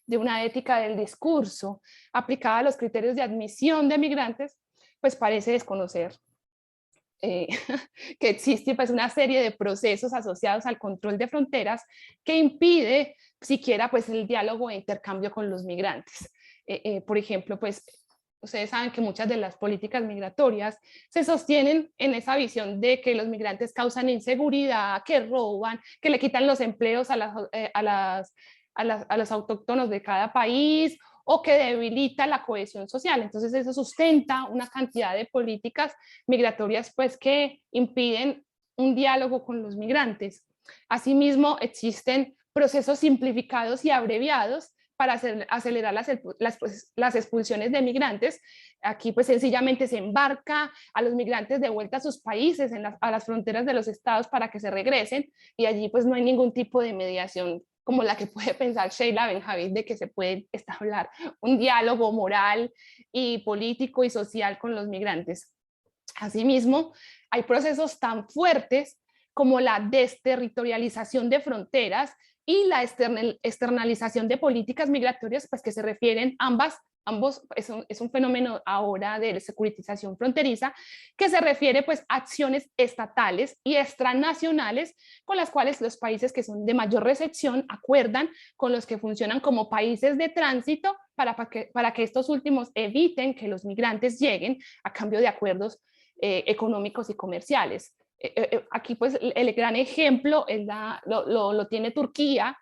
de una ética del discurso aplicada a los criterios de admisión de migrantes, pues parece desconocer que existe pues una serie de procesos asociados al control de fronteras que impide siquiera pues el diálogo e intercambio con los migrantes. Por ejemplo, pues ustedes saben que muchas de las políticas migratorias se sostienen en esa visión de que los migrantes causan inseguridad, que roban, que le quitan los empleos a los autóctonos de cada país, o que debilita la cohesión social. Entonces eso sustenta una cantidad de políticas migratorias pues que impiden un diálogo con los migrantes. Asimismo, existen procesos simplificados y abreviados para acelerar las expulsiones de migrantes. Aquí pues sencillamente se embarca a los migrantes de vuelta a sus países, a las fronteras de los estados para que se regresen, y allí pues no hay ningún tipo de mediación como la que puede pensar Sheila Benjavid, de que se puede establecer un diálogo moral y político y social con los migrantes. Asimismo, hay procesos tan fuertes como la desterritorialización de fronteras y la externalización de políticas migratorias, pues que se refieren ambos es un fenómeno ahora de securitización fronteriza que se refiere pues a acciones estatales y extranacionales con las cuales los países que son de mayor recepción acuerdan con los que funcionan como países de tránsito para que estos últimos eviten que los migrantes lleguen a cambio de acuerdos económicos y comerciales. Aquí pues el gran ejemplo lo tiene Turquía,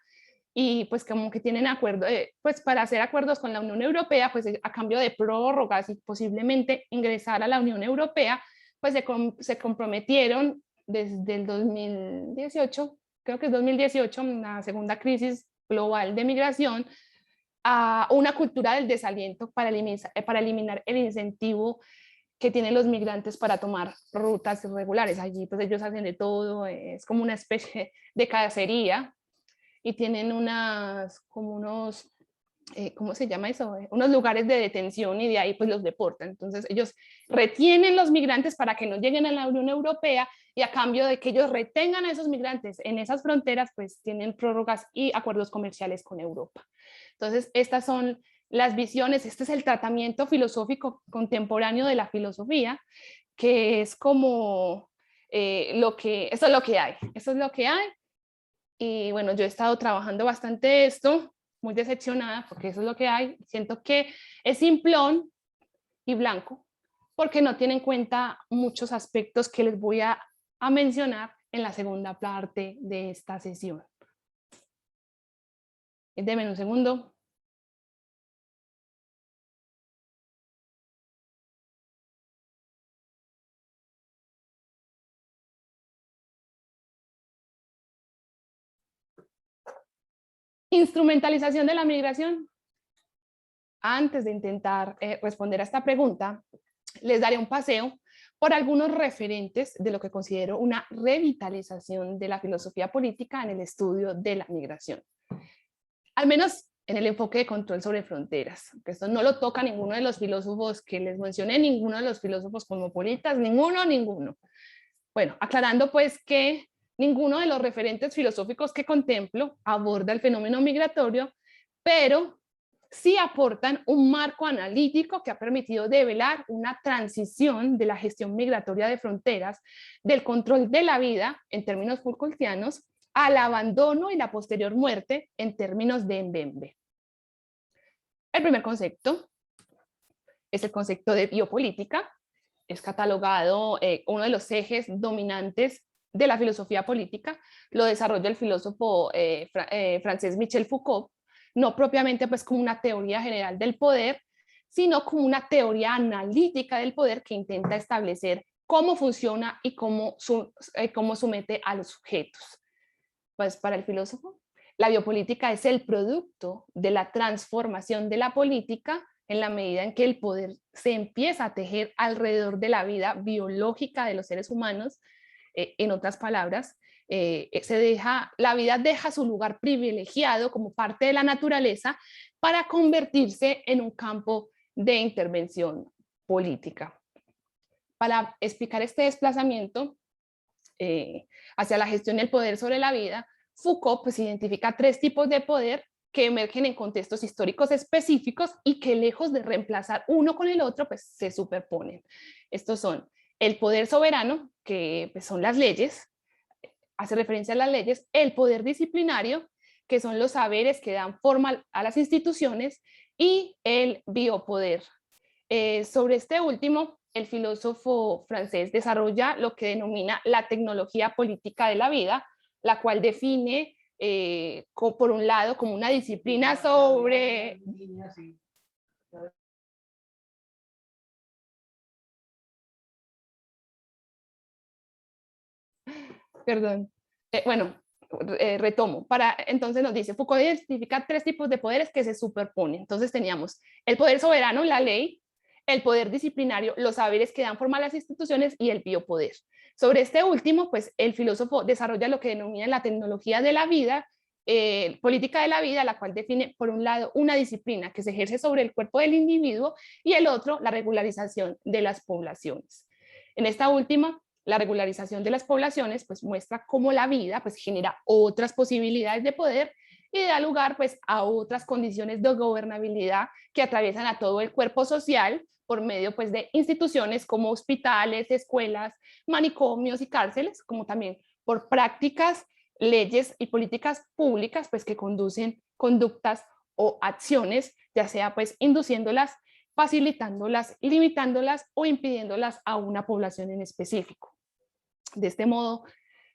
y pues como que tienen acuerdo, pues para hacer acuerdos con la Unión Europea, pues a cambio de prórrogas y posiblemente ingresar a la Unión Europea, pues se comprometieron desde el 2018, creo que es 2018, la segunda crisis global de migración, a una cultura del desaliento para eliminar el incentivo que tienen los migrantes para tomar rutas irregulares. Allí pues ellos hacen de todo, es como una especie de cacería, y tienen como unos, ¿cómo se llama eso? Unos lugares de detención, y de ahí pues los deportan. Entonces ellos retienen los migrantes para que no lleguen a la Unión Europea, y a cambio de que ellos retengan a esos migrantes en esas fronteras, pues tienen prórrogas y acuerdos comerciales con Europa. Entonces estas son las visiones, este es el tratamiento filosófico contemporáneo de la filosofía, que es como eso es lo que hay, eso es lo que hay. Y bueno, yo he estado trabajando bastante esto, muy decepcionada porque eso es lo que hay. Siento que es simplón y blanco porque no tiene en cuenta muchos aspectos que les voy a mencionar en la segunda parte de esta sesión. Denme un segundo. Instrumentalización de la migración. Antes de intentar responder a esta pregunta, les daré un paseo por algunos referentes de lo que considero una revitalización de la filosofía política en el estudio de la migración. Al menos en el enfoque de control sobre fronteras, que esto no lo toca ninguno de los filósofos que les mencioné, ninguno de los filósofos cosmopolitas, ninguno. Bueno, aclarando pues que ninguno de los referentes filosóficos que contemplo aborda el fenómeno migratorio, pero sí aportan un marco analítico que ha permitido develar una transición de la gestión migratoria de fronteras, del control de la vida en términos Foucaultianos, al abandono y la posterior muerte en términos de Mbembe. El primer concepto es el concepto de biopolítica. Es catalogado uno de los ejes dominantes de la filosofía política. Lo desarrolla el filósofo francés Michel Foucault, no propiamente pues como una teoría general del poder, sino como una teoría analítica del poder que intenta establecer cómo funciona y cómo somete a los sujetos. Pues para el filósofo, la biopolítica es el producto de la transformación de la política en la medida en que el poder se empieza a tejer alrededor de la vida biológica de los seres humanos. En otras palabras, la vida deja su lugar privilegiado como parte de la naturaleza para convertirse en un campo de intervención política. Para explicar este desplazamiento hacia la gestión del poder sobre la vida, Foucault pues identifica tres tipos de poder que emergen en contextos históricos específicos y que lejos de reemplazar uno con el otro, pues se superponen. Estos son el poder soberano, que pues, son las leyes, hace referencia a las leyes, el poder disciplinario, que son los saberes que dan forma a las instituciones, y el biopoder. Sobre este último, el filósofo francés desarrolla lo que denomina la tecnología política de la vida, la cual define por un lado como una disciplina sobre... Perdón. Retomo. Entonces nos dice, Foucault identifica 3 tipos de poderes que se superponen. Entonces teníamos el poder soberano, la ley, el poder disciplinario, los saberes que dan forma a las instituciones, y el biopoder. Sobre este último, pues el filósofo desarrolla lo que denomina la tecnología de la vida, política de la vida, la cual define, por un lado, una disciplina que se ejerce sobre el cuerpo del individuo, y el otro, la regularización de las poblaciones. En esta última, la regularización de las poblaciones pues muestra cómo la vida pues genera otras posibilidades de poder y da lugar pues a otras condiciones de gobernabilidad que atraviesan a todo el cuerpo social por medio pues de instituciones como hospitales, escuelas, manicomios y cárceles, como también por prácticas, leyes y políticas públicas pues que conducen conductas o acciones, ya sea pues induciéndolas, facilitándolas, limitándolas o impidiéndolas a una población en específico. De este modo,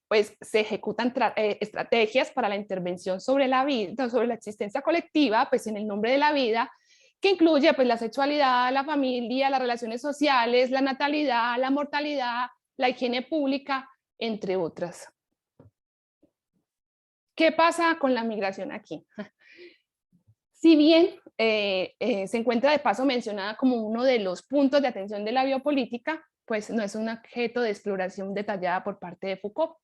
pues se ejecutan estrategias para la intervención sobre la vida, sobre la existencia colectiva, pues en el nombre de la vida, que incluye pues la sexualidad, la familia, las relaciones sociales, la natalidad, la mortalidad, la higiene pública, entre otras. ¿Qué pasa con la migración aquí? Si bien se encuentra de paso mencionada como uno de los puntos de atención de la biopolítica, pues no es un objeto de exploración detallada por parte de Foucault.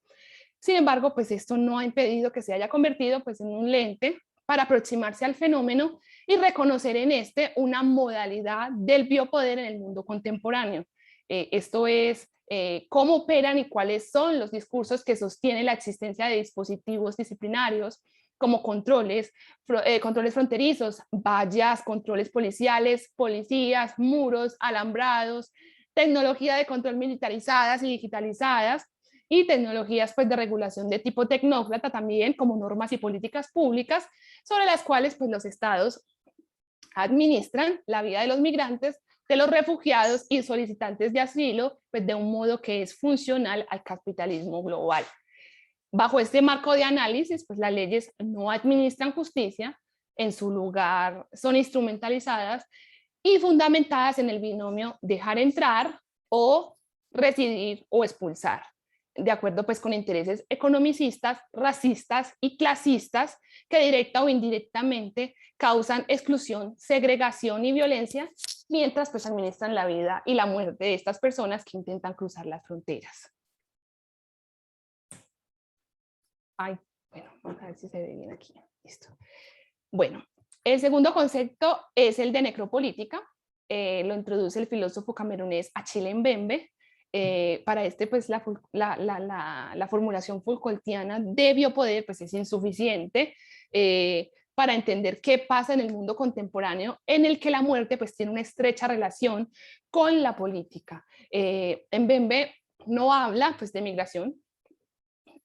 Sin embargo, pues esto no ha impedido que se haya convertido pues en un lente para aproximarse al fenómeno y reconocer en este una modalidad del biopoder en el mundo contemporáneo. Esto es cómo operan y cuáles son los discursos que sostienen la existencia de dispositivos disciplinarios como controles fronterizos, vallas, controles policiales, policías, muros, alambrados, tecnología de control militarizadas y digitalizadas, y tecnologías pues, de regulación de tipo tecnócrata también, como normas y políticas públicas, sobre las cuales pues, los estados administran la vida de los migrantes, de los refugiados y solicitantes de asilo, pues, de un modo que es funcional al capitalismo global. Bajo este marco de análisis, pues las leyes no administran justicia, en su lugar son instrumentalizadas y fundamentadas en el binomio dejar entrar o residir o expulsar, de acuerdo pues con intereses economicistas, racistas y clasistas que directa o indirectamente causan exclusión, segregación y violencia, mientras pues administran la vida y la muerte de estas personas que intentan cruzar las fronteras. Ay, bueno, vamos a ver si se ve bien aquí. Listo. Bueno, el segundo concepto es el de necropolítica. Lo introduce el filósofo camerunés Achille Mbembe. Para este, pues, la formulación Foucaultiana de biopoder pues, es insuficiente para entender qué pasa en el mundo contemporáneo en el que la muerte pues, tiene una estrecha relación con la política. Mbembe no habla pues, de migración,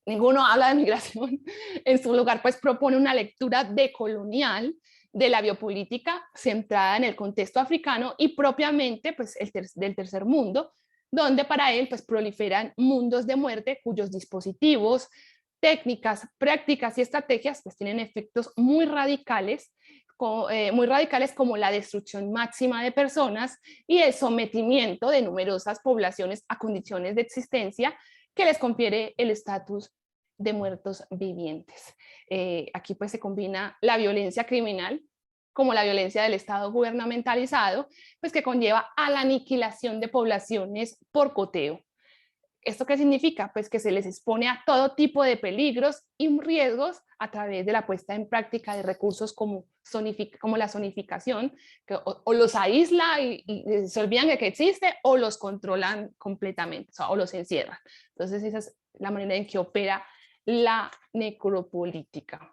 ninguno habla de migración, en su lugar pues propone una lectura decolonial de la biopolítica centrada en el contexto africano y propiamente pues del tercer mundo, donde para él pues proliferan mundos de muerte cuyos dispositivos, técnicas, prácticas y estrategias pues tienen efectos muy radicales como la destrucción máxima de personas y el sometimiento de numerosas poblaciones a condiciones de existencia que les confiere el estatus de muertos vivientes. Aquí pues se combina la violencia criminal como la violencia del Estado gubernamentalizado, pues que conlleva a la aniquilación de poblaciones por coteo. ¿Esto qué significa? Pues que se les expone a todo tipo de peligros y riesgos a través de la puesta en práctica de recursos como la zonificación, que o los aísla y se olvidan de que existe, o los controlan completamente, o los encierran. Entonces esa es la manera en que opera la necropolítica.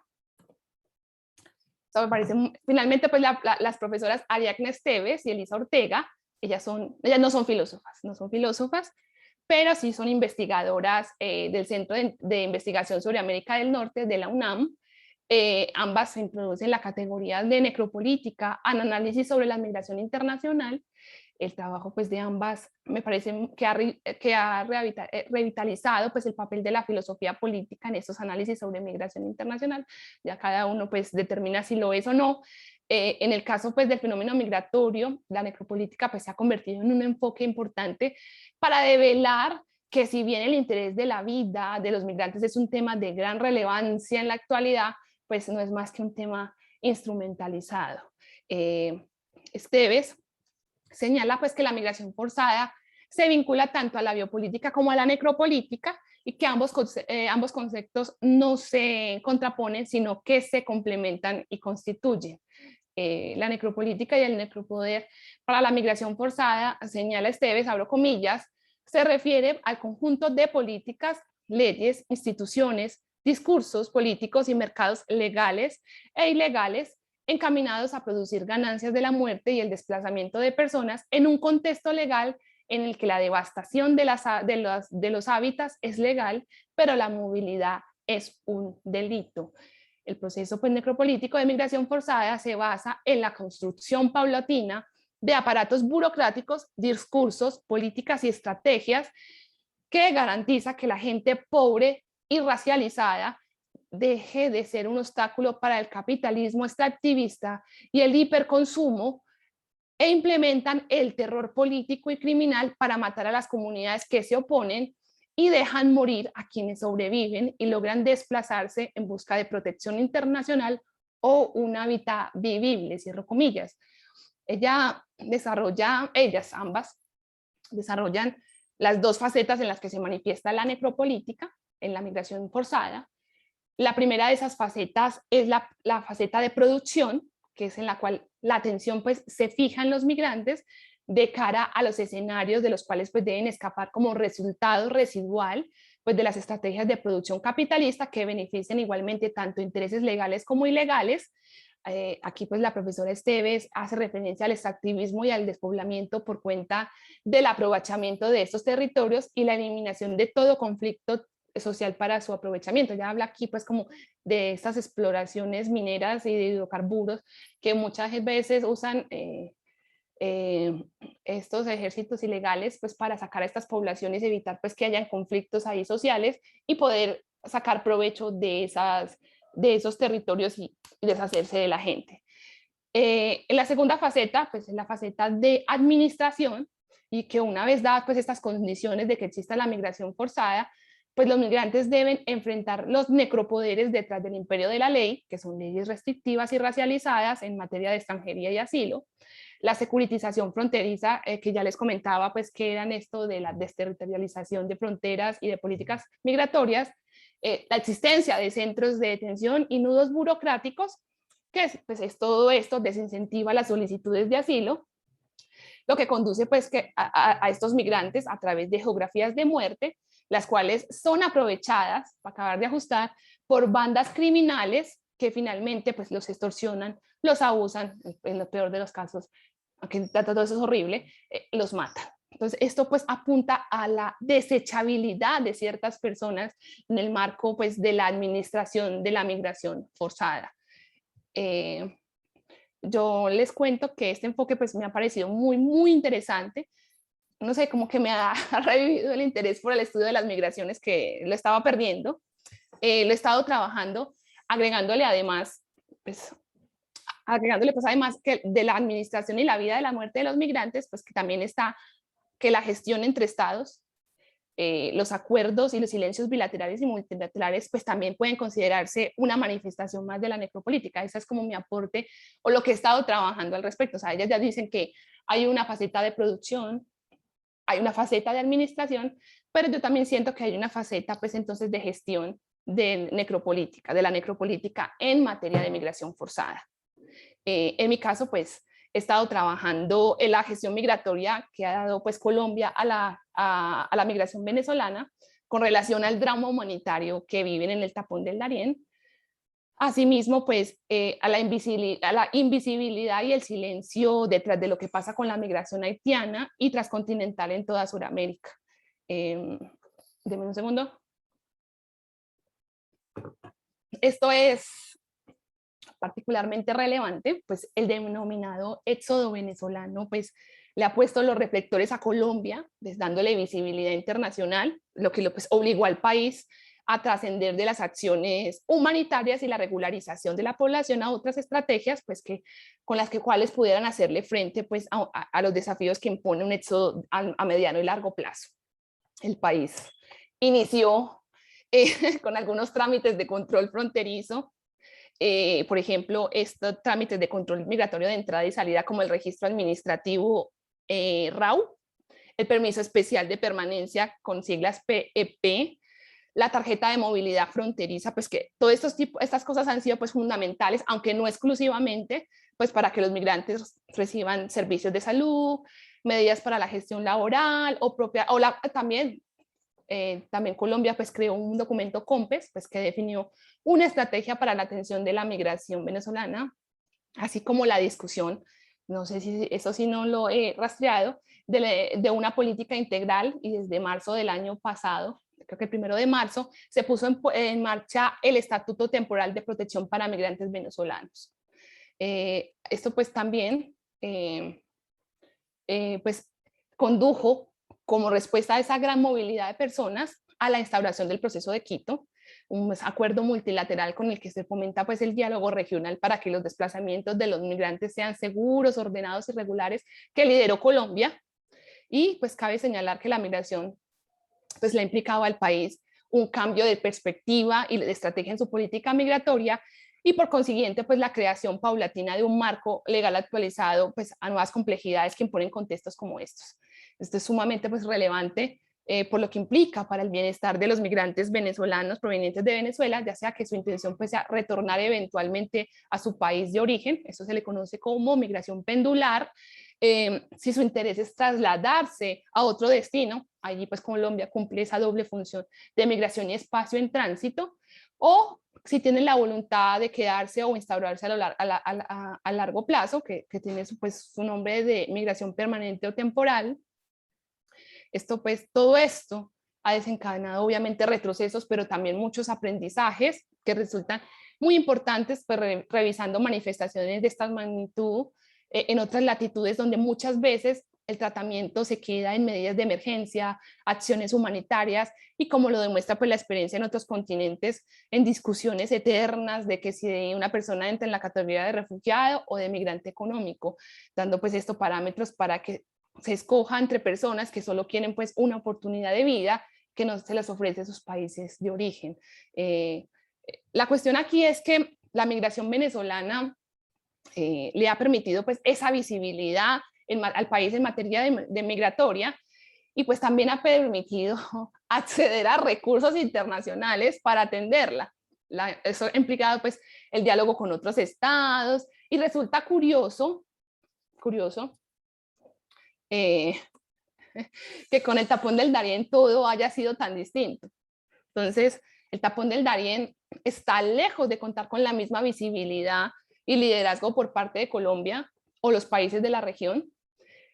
sea, me parece, finalmente, pues las profesoras Ariadne Esteves y Elisa Ortega, ellas no son filósofas, no son filósofas, pero sí son investigadoras del Centro de Investigación sobre América del Norte de la UNAM. Ambas se introducen en la categoría de necropolítica, análisis sobre la migración internacional. El trabajo pues de ambas me parece que ha revitalizado pues el papel de la filosofía política en estos análisis sobre migración internacional. Ya cada uno pues determina si lo es o no. En el caso pues del fenómeno migratorio, la necropolítica pues se ha convertido en un enfoque importante para develar que si bien el interés de la vida de los migrantes es un tema de gran relevancia en la actualidad, pues no es más que un tema instrumentalizado. Esteves señala pues que la migración forzada se vincula tanto a la biopolítica como a la necropolítica y que ambos conceptos no se contraponen, sino que se complementan y constituyen. La necropolítica y el necropoder para la migración forzada, señala Esteves, abro comillas, se refiere al conjunto de políticas, leyes, instituciones, discursos políticos y mercados legales e ilegales encaminados a producir ganancias de la muerte y el desplazamiento de personas en un contexto legal en el que la devastación de los hábitats es legal, pero la movilidad es un delito. El proceso pues, necropolítico de migración forzada se basa en la construcción paulatina de aparatos burocráticos, discursos, políticas y estrategias que garantiza que la gente pobre y racializada deje de ser un obstáculo para el capitalismo extractivista y el hiperconsumo e implementan el terror político y criminal para matar a las comunidades que se oponen y dejan morir a quienes sobreviven y logran desplazarse en busca de protección internacional o un hábitat vivible, cierro comillas. Ellas ambas desarrollan las dos facetas en las que se manifiesta la necropolítica en la migración forzada. La primera de esas facetas es la faceta de producción, que es en la cual la atención pues, se fija en los migrantes de cara a los escenarios de los cuales pues, deben escapar como resultado residual pues, de las estrategias de producción capitalista que benefician igualmente tanto intereses legales como ilegales. Aquí pues la profesora Esteves hace referencia al extractivismo y al despoblamiento por cuenta del aprovechamiento de estos territorios y la eliminación de todo conflicto social para su aprovechamiento. Ya habla aquí pues como de estas exploraciones mineras y de hidrocarburos que muchas veces usan estos ejércitos ilegales pues para sacar a estas poblaciones y evitar pues que hayan conflictos ahí sociales y poder sacar provecho de esos territorios y deshacerse de la gente. En la segunda faceta, pues es la faceta de administración y que una vez dadas pues estas condiciones de que exista la migración forzada, pues los migrantes deben enfrentar los necropoderes detrás del imperio de la ley, que son leyes restrictivas y racializadas en materia de extranjería y asilo, la securitización fronteriza, que ya les comentaba, pues que eran esto de la desterritorialización de fronteras y de políticas migratorias, la existencia de centros de detención y nudos burocráticos, que pues, es todo esto desincentiva las solicitudes de asilo, lo que conduce pues que a estos migrantes a través de geografías de muerte, las cuales son aprovechadas, para acabar de ajustar, por bandas criminales que finalmente pues los extorsionan, los abusan, en lo peor de los casos, aunque todo eso es horrible, los matan. Entonces, esto pues apunta a la desechabilidad de ciertas personas en el marco pues de la administración de la migración forzada. Yo les cuento que este enfoque pues me ha parecido muy, muy interesante. No sé, como que me ha revivido el interés por el estudio de las migraciones que lo estaba perdiendo. Lo he estado trabajando, agregándole además, pues además que de la administración y la vida de la muerte de los migrantes, pues que también está que la gestión entre estados, los acuerdos y los silencios bilaterales y multilaterales, pues también pueden considerarse una manifestación más de la necropolítica. Ese es como mi aporte o lo que he estado trabajando al respecto. O sea, ellas ya dicen que hay una faceta de producción, hay una faceta de administración, pero yo también siento que hay una faceta, pues entonces, de gestión de la necropolítica en materia de migración forzada. En mi caso, pues, he estado trabajando en la gestión migratoria que ha dado pues Colombia a la migración venezolana con relación al drama humanitario que viven en el tapón del Darién. Asimismo, pues a la invisibilidad y el silencio detrás de lo que pasa con la migración haitiana y transcontinental en toda Sudamérica. Deme un segundo. Esto es particularmente relevante, pues el denominado éxodo venezolano, pues le ha puesto los reflectores a Colombia, pues, dándole visibilidad internacional, lo que pues, obligó al país a trascender de las acciones humanitarias y la regularización de la población a otras estrategias, pues con las cuales pudieran hacerle frente pues, a los desafíos que impone un éxodo a mediano y largo plazo. El país inició con algunos trámites de control fronterizo, por ejemplo, estos trámites de control migratorio de entrada y salida como el registro administrativo RAU, el permiso especial de permanencia con siglas PEP, la tarjeta de movilidad fronteriza, pues que todas estas cosas han sido pues fundamentales, aunque no exclusivamente, pues para que los migrantes reciban servicios de salud, medidas para la gestión laboral también Colombia pues creó un documento COMPES pues que definió una estrategia para la atención de la migración venezolana, así como la discusión, no sé si eso sí no lo he rastreado, de una política integral, y desde marzo del año pasado, creo que el 1 de marzo, se puso en marcha el Estatuto Temporal de Protección para Migrantes Venezolanos. Esto pues también pues condujo como respuesta a esa gran movilidad de personas a la instauración del proceso de Quito, un acuerdo multilateral con el que se fomenta pues el diálogo regional para que los desplazamientos de los migrantes sean seguros, ordenados y regulares, que lideró Colombia. Y pues cabe señalar que la migración pues le ha implicado al país un cambio de perspectiva y de estrategia en su política migratoria, y por consiguiente pues la creación paulatina de un marco legal actualizado pues a nuevas complejidades que imponen contextos como estos. Esto es sumamente pues relevante por lo que implica para el bienestar de los migrantes venezolanos provenientes de Venezuela, ya sea que su intención pues sea retornar eventualmente a su país de origen, eso se le conoce como migración pendular, si su interés es trasladarse a otro destino, allí pues Colombia cumple esa doble función de migración y espacio en tránsito, o si tienen la voluntad de quedarse o instaurarse a largo plazo, que tiene pues, su nombre de migración permanente o temporal. Todo esto ha desencadenado obviamente retrocesos, pero también muchos aprendizajes que resultan muy importantes, pues, revisando manifestaciones de esta magnitud en otras latitudes donde muchas veces el tratamiento se queda en medidas de emergencia, acciones humanitarias, y como lo demuestra pues la experiencia en otros continentes, en discusiones eternas de que si una persona entra en la categoría de refugiado o de migrante económico, dando pues estos parámetros para que se escoja entre personas que solo quieren pues una oportunidad de vida que no se les ofrece a sus países de origen. La cuestión aquí es que la migración venezolana le ha permitido pues esa visibilidad al país en materia de migratoria, y pues también ha permitido acceder a recursos internacionales para atenderla. Eso ha implicado pues el diálogo con otros estados, y resulta curioso que con el tapón del Darién todo haya sido tan distinto. Entonces, el tapón del Darién está lejos de contar con la misma visibilidad y liderazgo por parte de Colombia o los países de la región.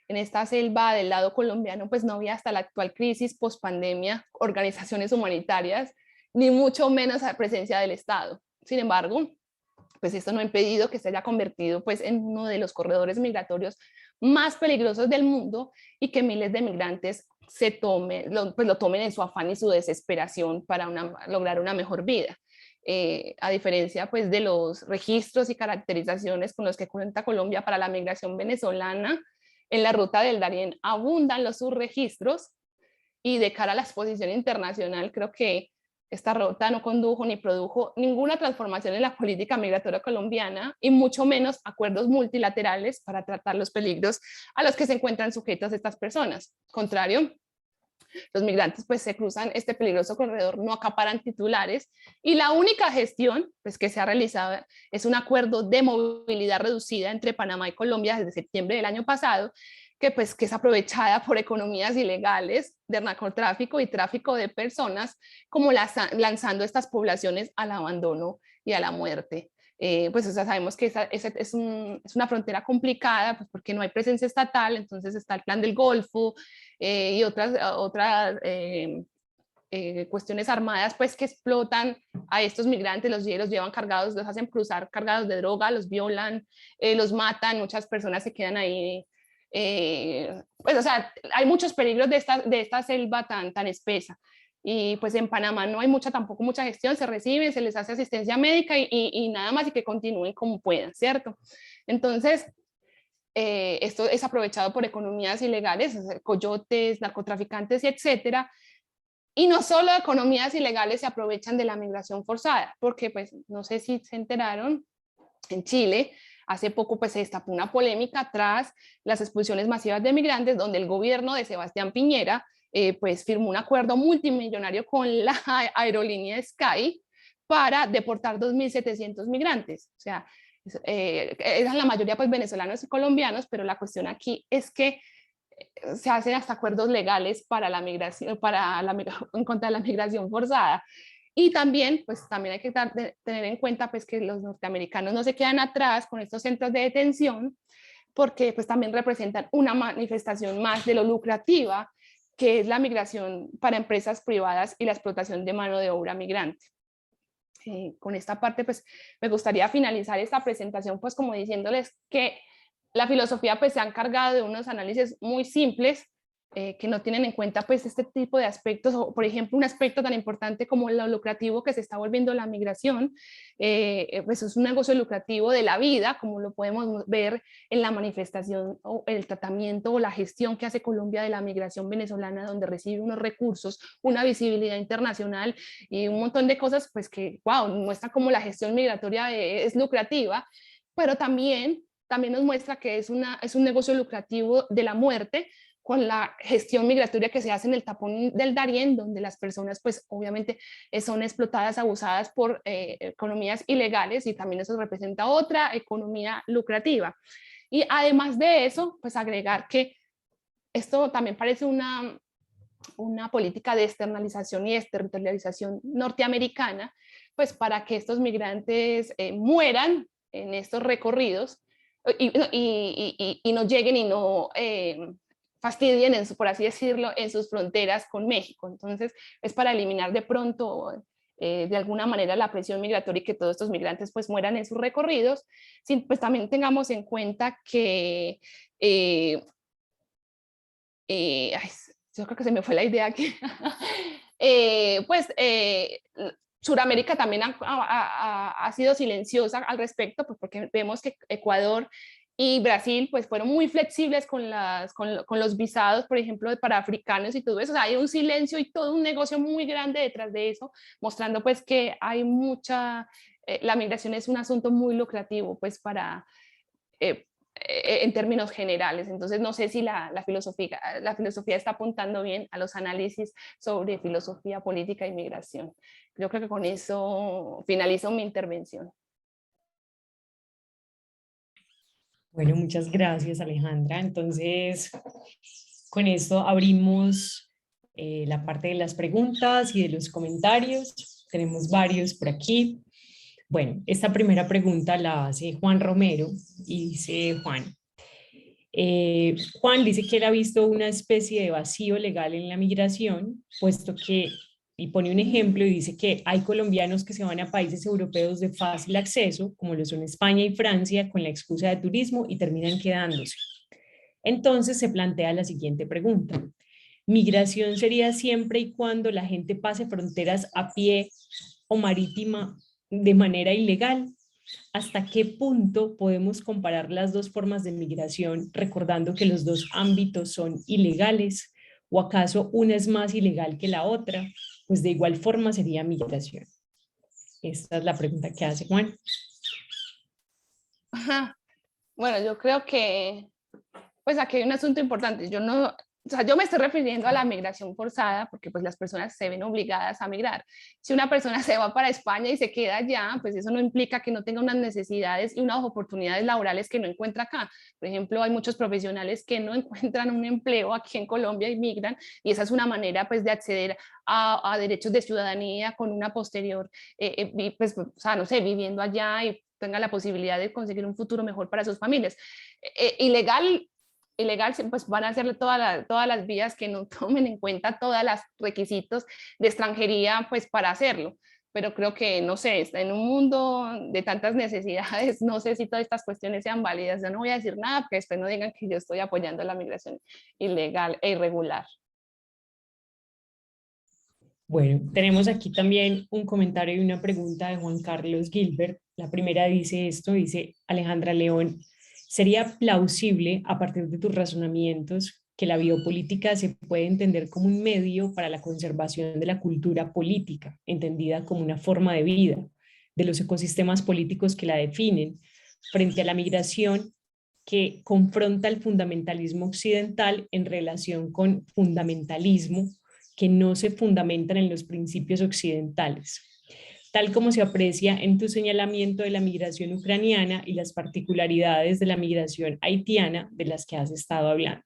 En esta selva del lado colombiano, pues no había hasta la actual crisis post-pandemia organizaciones humanitarias, ni mucho menos la presencia del Estado. Sin embargo, pues esto no ha impedido que se haya convertido pues en uno de los corredores migratorios más peligrosos del mundo, y que miles de migrantes lo tomen en su afán y su desesperación para lograr una mejor vida. A diferencia pues de los registros y caracterizaciones con los que cuenta Colombia para la migración venezolana, en la ruta del Darién abundan los subregistros, y de cara a la exposición internacional creo que esta ruta no condujo ni produjo ninguna transformación en la política migratoria colombiana, y mucho menos acuerdos multilaterales para tratar los peligros a los que se encuentran sujetas estas personas. Contrario, los migrantes pues se cruzan este peligroso corredor, no acaparan titulares, y la única gestión pues que se ha realizado es un acuerdo de movilidad reducida entre Panamá y Colombia desde septiembre del año pasado, que es aprovechada por economías ilegales de narcotráfico y tráfico de personas, como lanzando estas poblaciones al abandono y a la muerte. Pues o sea, sabemos que es una frontera complicada, pues porque no hay presencia estatal, entonces está el Plan del Golfo y otras cuestiones armadas pues que explotan a estos migrantes, los llevan cargados, los hacen cruzar cargados de droga, los violan, los matan, muchas personas se quedan ahí. Pues o sea, hay muchos peligros de esta selva tan espesa. Y pues en Panamá no hay tampoco mucha gestión, se reciben, se les hace asistencia médica y nada más, y que continúen como puedan, ¿cierto? Entonces, esto es aprovechado por economías ilegales, coyotes, narcotraficantes y etcétera. Y no solo economías ilegales se aprovechan de la migración forzada, porque pues no sé si se enteraron, en Chile hace poco pues se destapó una polémica tras las expulsiones masivas de migrantes, donde el gobierno de Sebastián Piñera pues firmó un acuerdo multimillonario con la aerolínea Sky para deportar 2.700 migrantes. O sea, es la mayoría pues venezolanos y colombianos, pero la cuestión aquí es que se hacen hasta acuerdos legales para la migración, en contra de la migración forzada. Y también, pues también hay que tener en cuenta pues que los norteamericanos no se quedan atrás con estos centros de detención, porque pues también representan una manifestación más de lo lucrativa que es la migración para empresas privadas y la explotación de mano de obra migrante. Con esta parte pues me gustaría finalizar esta presentación pues como diciéndoles que la filosofía pues se ha encargado de unos análisis muy simples que no tienen en cuenta pues este tipo de aspectos, o por ejemplo un aspecto tan importante como lo lucrativo que se está volviendo la migración, pues es un negocio lucrativo de la vida, como lo podemos ver en la manifestación o el tratamiento o la gestión que hace Colombia de la migración venezolana, donde recibe unos recursos, una visibilidad internacional y un montón de cosas pues que, wow, muestra cómo la gestión migratoria es lucrativa, pero también nos muestra que es un negocio lucrativo de la muerte, con la gestión migratoria que se hace en el tapón del Darién, donde las personas pues obviamente son explotadas, abusadas por economías ilegales, y también eso representa otra economía lucrativa. Y además de eso, pues agregar que esto también parece una política de externalización y desterritorialización norteamericana, pues para que estos migrantes mueran en estos recorridos y no lleguen y no fastidien, por así decirlo, en sus fronteras con México. Entonces, es para eliminar de pronto, de alguna manera, la presión migratoria y que todos estos migrantes pues mueran en sus recorridos. Pues también tengamos en cuenta que ay, yo creo que se me fue la idea aquí. Pues Suramérica también ha sido silenciosa al respecto, pues porque vemos que Ecuador y Brasil pues fueron muy flexibles con los visados, por ejemplo, para africanos y todo eso. O sea, hay un silencio y todo un negocio muy grande detrás de eso, mostrando pues que hay la migración es un asunto muy lucrativo pues para en términos generales. Entonces, no sé si la filosofía está apuntando bien a los análisis sobre filosofía, política y migración. Yo creo que con eso finalizo mi intervención. Bueno, muchas gracias, Alejandra. Entonces, con esto abrimos la parte de las preguntas y de los comentarios. Tenemos varios por aquí. Bueno, esta primera pregunta la hace Juan Romero y dice Juan. Juan dice que él ha visto una especie de vacío legal en la migración, puesto que, y pone un ejemplo y dice que hay colombianos que se van a países europeos de fácil acceso, como lo son España y Francia, con la excusa de turismo y terminan quedándose. Entonces se plantea la siguiente pregunta. ¿Migración sería siempre y cuando la gente pase fronteras a pie o marítima de manera ilegal? ¿Hasta qué punto podemos comparar las dos formas de migración, recordando que los dos ámbitos son ilegales? ¿O acaso una es más ilegal que la otra? Pues de igual forma sería migración. Esta es la pregunta que hace Juan. Ajá. Bueno, yo creo que pues aquí hay un asunto importante. Yo no o sea, yo me estoy refiriendo a la migración forzada porque pues las personas se ven obligadas a migrar. Si una persona se va para España y se queda allá, pues eso no implica que no tenga unas necesidades y unas oportunidades laborales que no encuentra acá. Por ejemplo, hay muchos profesionales que no encuentran un empleo aquí en Colombia y migran, y esa es una manera pues de acceder a derechos de ciudadanía con una posterior, pues, o sea, no sé, viviendo allá y tenga la posibilidad de conseguir un futuro mejor para sus familias. Ilegal, ilegal, pues van a ser todas las vías que no tomen en cuenta todos los requisitos de extranjería pues para hacerlo. Pero creo que, no sé, está en un mundo de tantas necesidades, no sé si todas estas cuestiones sean válidas. Yo no voy a decir nada porque después no digan que yo estoy apoyando la migración ilegal e irregular. Bueno, tenemos aquí también un comentario y una pregunta de Juan Carlos Gilbert. La primera dice esto, dice Alejandra León, ¿sería plausible a partir de tus razonamientos que la biopolítica se puede entender como un medio para la conservación de la cultura política, entendida como una forma de vida, de los ecosistemas políticos que la definen, frente a la migración que confronta el fundamentalismo occidental en relación con fundamentalismo que no se fundamentan en los principios occidentales, tal como se aprecia en tu señalamiento de la migración ucraniana y las particularidades de la migración haitiana de las que has estado hablando?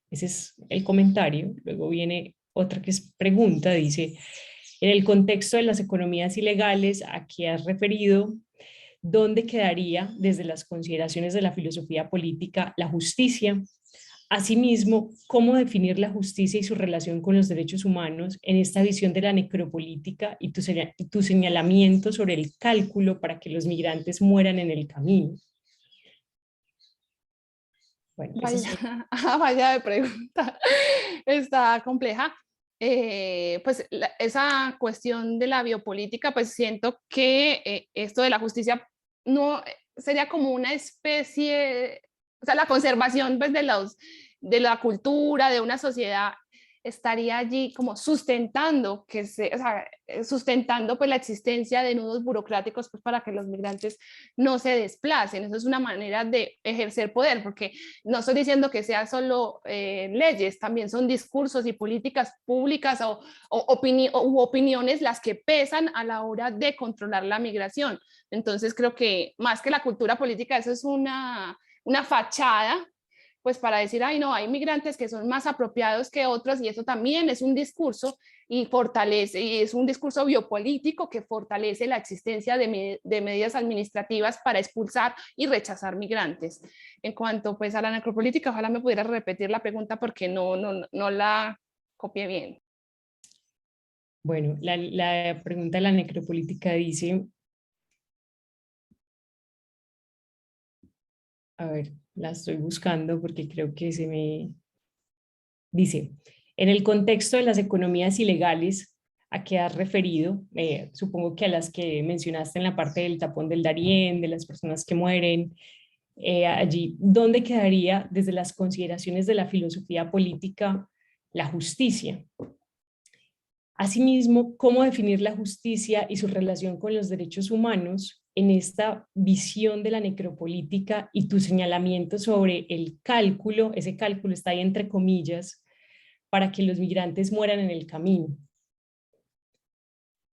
Ese es el comentario. Luego viene otra que es pregunta, dice, en el contexto de las economías ilegales a que has referido, ¿dónde quedaría desde las consideraciones de la filosofía política la justicia? Asimismo, ¿cómo definir la justicia y su relación con los derechos humanos en esta visión de la necropolítica y tu señalamiento sobre el cálculo para que los migrantes mueran en el camino? Bueno, ese Vaya, es... vaya de pregunta, está compleja. Pues esa cuestión de la biopolítica, pues siento que esto de la justicia no sería como una especie, o sea, la conservación pues, de la cultura, de una sociedad, estaría allí como sustentando, o sea, sustentando pues la existencia de nudos burocráticos pues para que los migrantes no se desplacen. Eso es una manera de ejercer poder, porque no estoy diciendo que sea solo leyes, también son discursos y políticas públicas u opiniones las que pesan a la hora de controlar la migración. Entonces creo que más que la cultura política, eso es una fachada pues para decir, ay no, hay migrantes que son más apropiados que otros y eso también es un discurso y fortalece, y es un discurso biopolítico que fortalece la existencia de medidas administrativas para expulsar y rechazar migrantes. En cuanto pues a la necropolítica, ojalá me pudiera repetir la pregunta porque no la copié bien. Bueno, la pregunta de la necropolítica dice, a ver, la estoy buscando porque creo que se me dice, en el contexto de las economías ilegales a que has referido, supongo que a las que mencionaste en la parte del tapón del Darién, de las personas que mueren, allí, ¿dónde quedaría desde las consideraciones de la filosofía política la justicia? Asimismo, ¿cómo definir la justicia y su relación con los derechos humanos en esta visión de la necropolítica y tu señalamiento sobre el cálculo? Ese cálculo está ahí entre comillas, para que los migrantes mueran en el camino.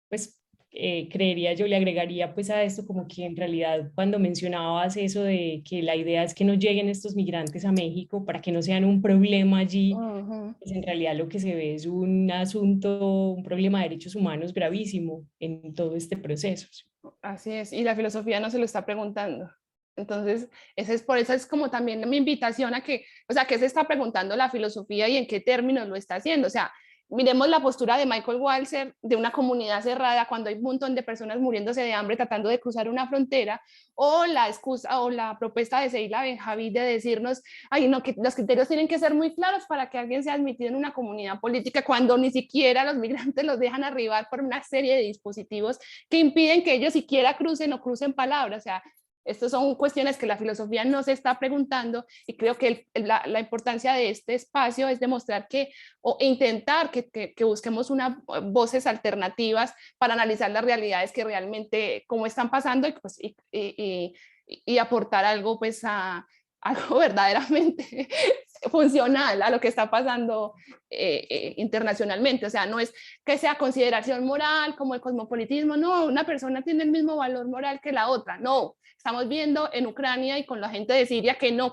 Pues creería yo, le agregaría pues a esto como que en realidad cuando mencionabas eso de que la idea es que no lleguen estos migrantes a México para que no sean un problema allí, pues en realidad lo que se ve es un asunto, un problema de derechos humanos gravísimo en todo este proceso. Así es, y la filosofía no se lo está preguntando. Entonces, por eso es como también mi invitación a que, o sea, ¿qué se está preguntando la filosofía y en qué términos lo está haciendo? O sea, miremos la postura de Michael Walzer de una comunidad cerrada cuando hay un montón de personas muriéndose de hambre tratando de cruzar una frontera, o la excusa o la propuesta de Seila Benjaví de decirnos, ay, no, que los criterios tienen que ser muy claros para que alguien sea admitido en una comunidad política cuando ni siquiera los migrantes los dejan arribar por una serie de dispositivos que impiden que ellos siquiera crucen o crucen palabras. O sea, estas son cuestiones que la filosofía no se está preguntando y creo que la importancia de este espacio es demostrar que o intentar que busquemos unas voces alternativas para analizar las realidades que realmente cómo están pasando y, pues, y aportar algo pues algo verdaderamente funcional a lo que está pasando internacionalmente. O sea, no es que sea consideración moral como el cosmopolitismo, no, una persona tiene el mismo valor moral que la otra, no. Estamos viendo en Ucrania y con la gente de Siria que no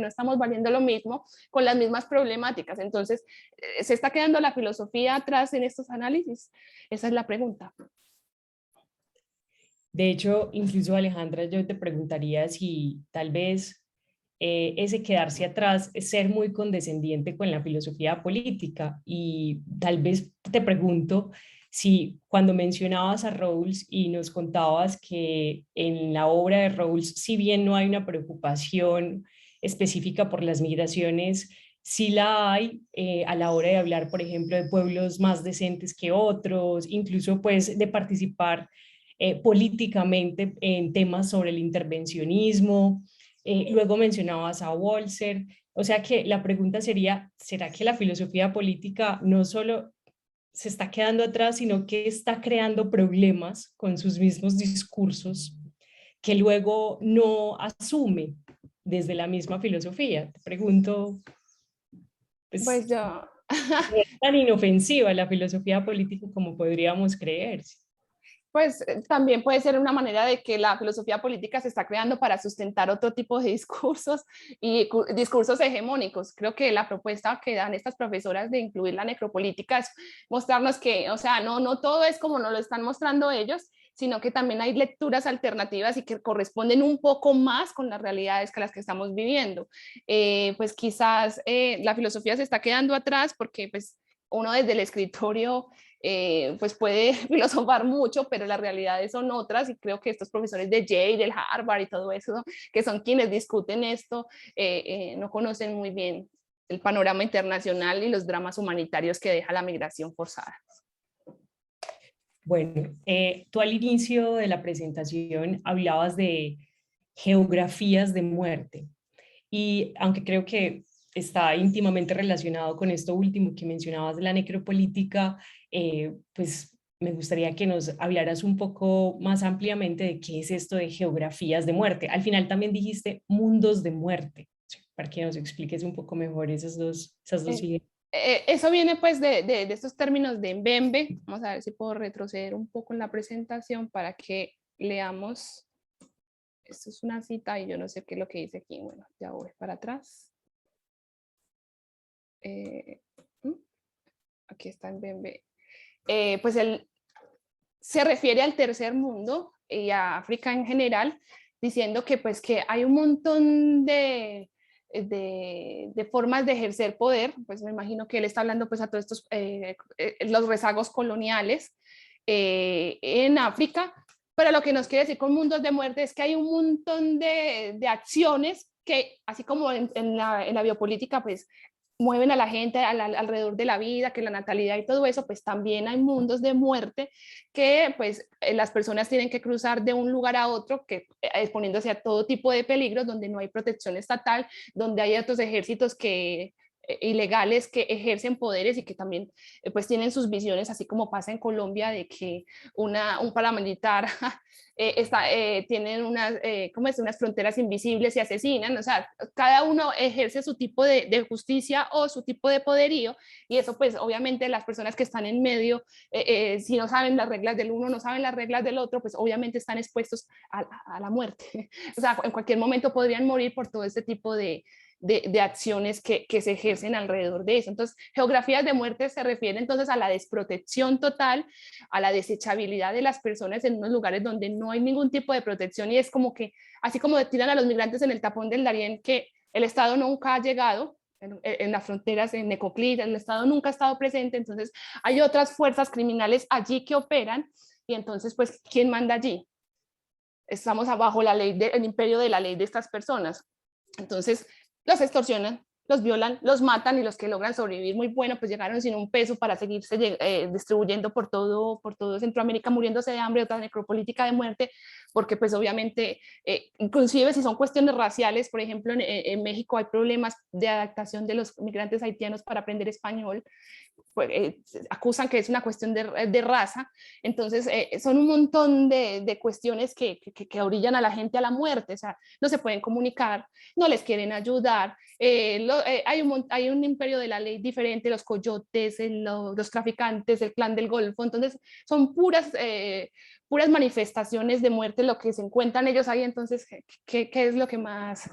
estamos valiendo lo mismo, con las mismas problemáticas. Entonces, ¿se está quedando la filosofía atrás en estos análisis? Esa es la pregunta. De hecho, incluso Alejandra, yo te preguntaría si tal vez ese quedarse atrás es ser muy condescendiente con la filosofía política. Y tal vez te pregunto si cuando mencionabas a Rawls y nos contabas que en la obra de Rawls, si bien no hay una preocupación específica por las migraciones, sí la hay a la hora de hablar, por ejemplo, de pueblos más decentes que otros, incluso pues de participar políticamente en temas sobre el intervencionismo. Luego mencionabas a Walser. O sea que la pregunta sería, ¿será que la filosofía política no solo se está quedando atrás, sino que está creando problemas con sus mismos discursos que luego no asume desde la misma filosofía? Te pregunto, pues, Pues yo, ¿no es tan inofensiva la filosofía política como podríamos creer? pues también puede ser una manera de que la filosofía política se está creando para sustentar otro tipo de discursos y discursos hegemónicos. Creo que la propuesta que dan estas profesoras de incluir la necropolítica es mostrarnos que, o sea, no todo es como nos lo están mostrando ellos, sino que también hay lecturas alternativas y que corresponden un poco más con las realidades que las que estamos viviendo. Pues quizás la filosofía se está quedando atrás porque pues uno desde el escritorio pues puede filosofar mucho, pero las realidades son otras y creo que estos profesores de Yale, del Harvard y todo eso, ¿no? Que son quienes discuten esto, no conocen muy bien el panorama internacional y los dramas humanitarios que deja la migración forzada. Bueno, tú al inicio de la presentación hablabas de geografías de muerte y aunque creo que está íntimamente relacionado con esto último que mencionabas de la necropolítica, pues me gustaría que nos hablaras un poco más ampliamente de qué es esto de geografías de muerte. Al final también dijiste mundos de muerte, para que nos expliques un poco mejor esas dos ideas. Eso viene pues de estos términos de Mbembe. Vamos a ver si puedo retroceder un poco en la presentación para que leamos. Esto es una cita y yo no sé qué es lo que dice aquí. Bueno, ya voy para atrás. Aquí está Mbembe. Pues él se refiere al tercer mundo y a África en general, diciendo que pues que hay un montón de formas de ejercer poder. Pues me imagino que él está hablando pues a todos estos, los rezagos coloniales en África, pero lo que nos quiere decir con mundos de muerte es que hay un montón de acciones que, así como en la biopolítica, pues mueven a la gente alrededor de la vida, que la natalidad y todo eso, pues también hay mundos de muerte que pues las personas tienen que cruzar de un lugar a otro, que exponiéndose a todo tipo de peligros, donde no hay protección estatal, donde hay otros ejércitos que ilegales que ejercen poderes y que también pues tienen sus visiones, así como pasa en Colombia, de que un paramilitar tienen unas fronteras invisibles y asesinan. O sea, cada uno ejerce su tipo de justicia o su tipo de poderío, y eso pues obviamente las personas que están en medio, si no saben las reglas del uno, no saben las reglas del otro, pues obviamente están expuestos a la muerte. O sea, en cualquier momento podrían morir por todo este tipo de acciones que se ejercen alrededor de eso. Entonces, geografías de muerte se refiere entonces a la desprotección total, a la desechabilidad de las personas en unos lugares donde no hay ningún tipo de protección, y es como que, así como tiran a los migrantes en el tapón del Darién, que el Estado nunca ha llegado, en las fronteras, en Necoclí, el Estado nunca ha estado presente, entonces hay otras fuerzas criminales allí que operan, y entonces, pues, ¿quién manda allí? Estamos abajo el imperio de la ley de estas personas. Entonces, los extorsionan, los violan, los matan, y los que logran sobrevivir muy bueno, pues llegaron sin un peso para seguirse distribuyendo por todo Centroamérica, muriéndose de hambre, otra necropolítica de muerte, porque pues obviamente, inclusive si son cuestiones raciales, por ejemplo, en México hay problemas de adaptación de los migrantes haitianos para aprender español, pues, acusan que es una cuestión de raza. Entonces son un montón de cuestiones que orillan a la gente a la muerte, o sea, no se pueden comunicar, no les quieren ayudar, hay un imperio de la ley diferente, los coyotes, los traficantes, el clan del Golfo, entonces son puras manifestaciones de muerte lo que se encuentran ellos ahí. Entonces, ¿qué es lo que más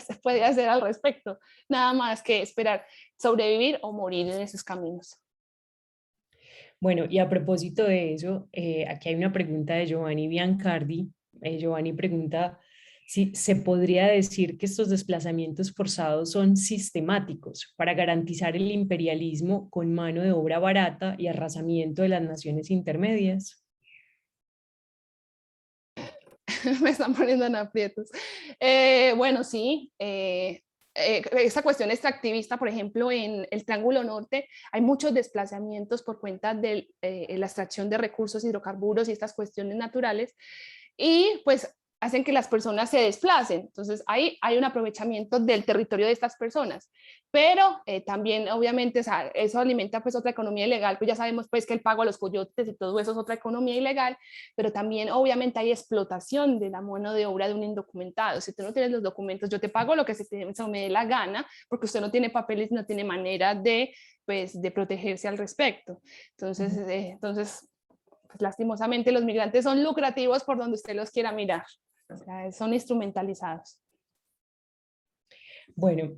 se puede hacer al respecto? Nada más que esperar sobrevivir o morir en esos caminos. Bueno, y a propósito de eso, aquí hay una pregunta de Giovanni Biancardi. Giovanni pregunta si se podría decir que estos desplazamientos forzados son sistemáticos para garantizar el imperialismo con mano de obra barata y arrasamiento de las naciones intermedias. Me están poniendo en aprietos. Bueno, sí, esa cuestión extractivista, por ejemplo, en el Triángulo Norte hay muchos desplazamientos por cuenta de la extracción de recursos, hidrocarburos y estas cuestiones naturales, y pues hacen que las personas se desplacen. Entonces ahí hay un aprovechamiento del territorio de estas personas, pero también obviamente, o sea, eso alimenta pues otra economía ilegal, pues ya sabemos pues que el pago a los coyotes y todo eso es otra economía ilegal, pero también obviamente hay explotación de la mano de obra de un indocumentado. Si tú no tienes los documentos, yo te pago lo que se me dé la gana, porque usted no tiene papeles, no tiene manera de, pues, de protegerse al respecto. Entonces pues, lastimosamente los migrantes son lucrativos por donde usted los quiera mirar, o sea, son instrumentalizados. Bueno,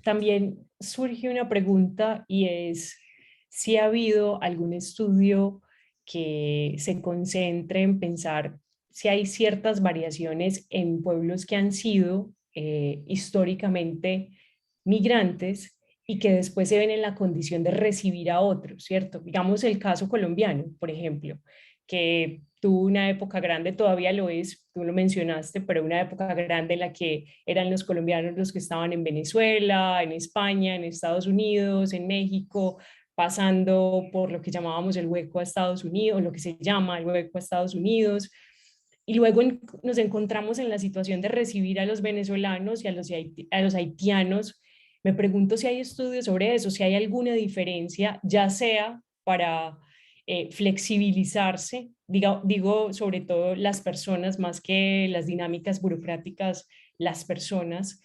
también surge una pregunta y es si ha habido algún estudio que se concentre en pensar si hay ciertas variaciones en pueblos que han sido históricamente migrantes y que después se ven en la condición de recibir a otros, ¿cierto? Digamos el caso colombiano, por ejemplo, que tuvo una época grande, todavía lo es, tú lo mencionaste, pero una época grande en la que eran los colombianos los que estaban en Venezuela, en España, en Estados Unidos, en México, pasando por lo que llamábamos el hueco a Estados Unidos, lo que se llama el hueco a Estados Unidos. Y luego nos encontramos en la situación de recibir a los venezolanos y a los haitianos. Me pregunto si hay estudios sobre eso, si hay alguna diferencia, ya sea para flexibilizarse, digo sobre todo las personas más que las dinámicas burocráticas, las personas,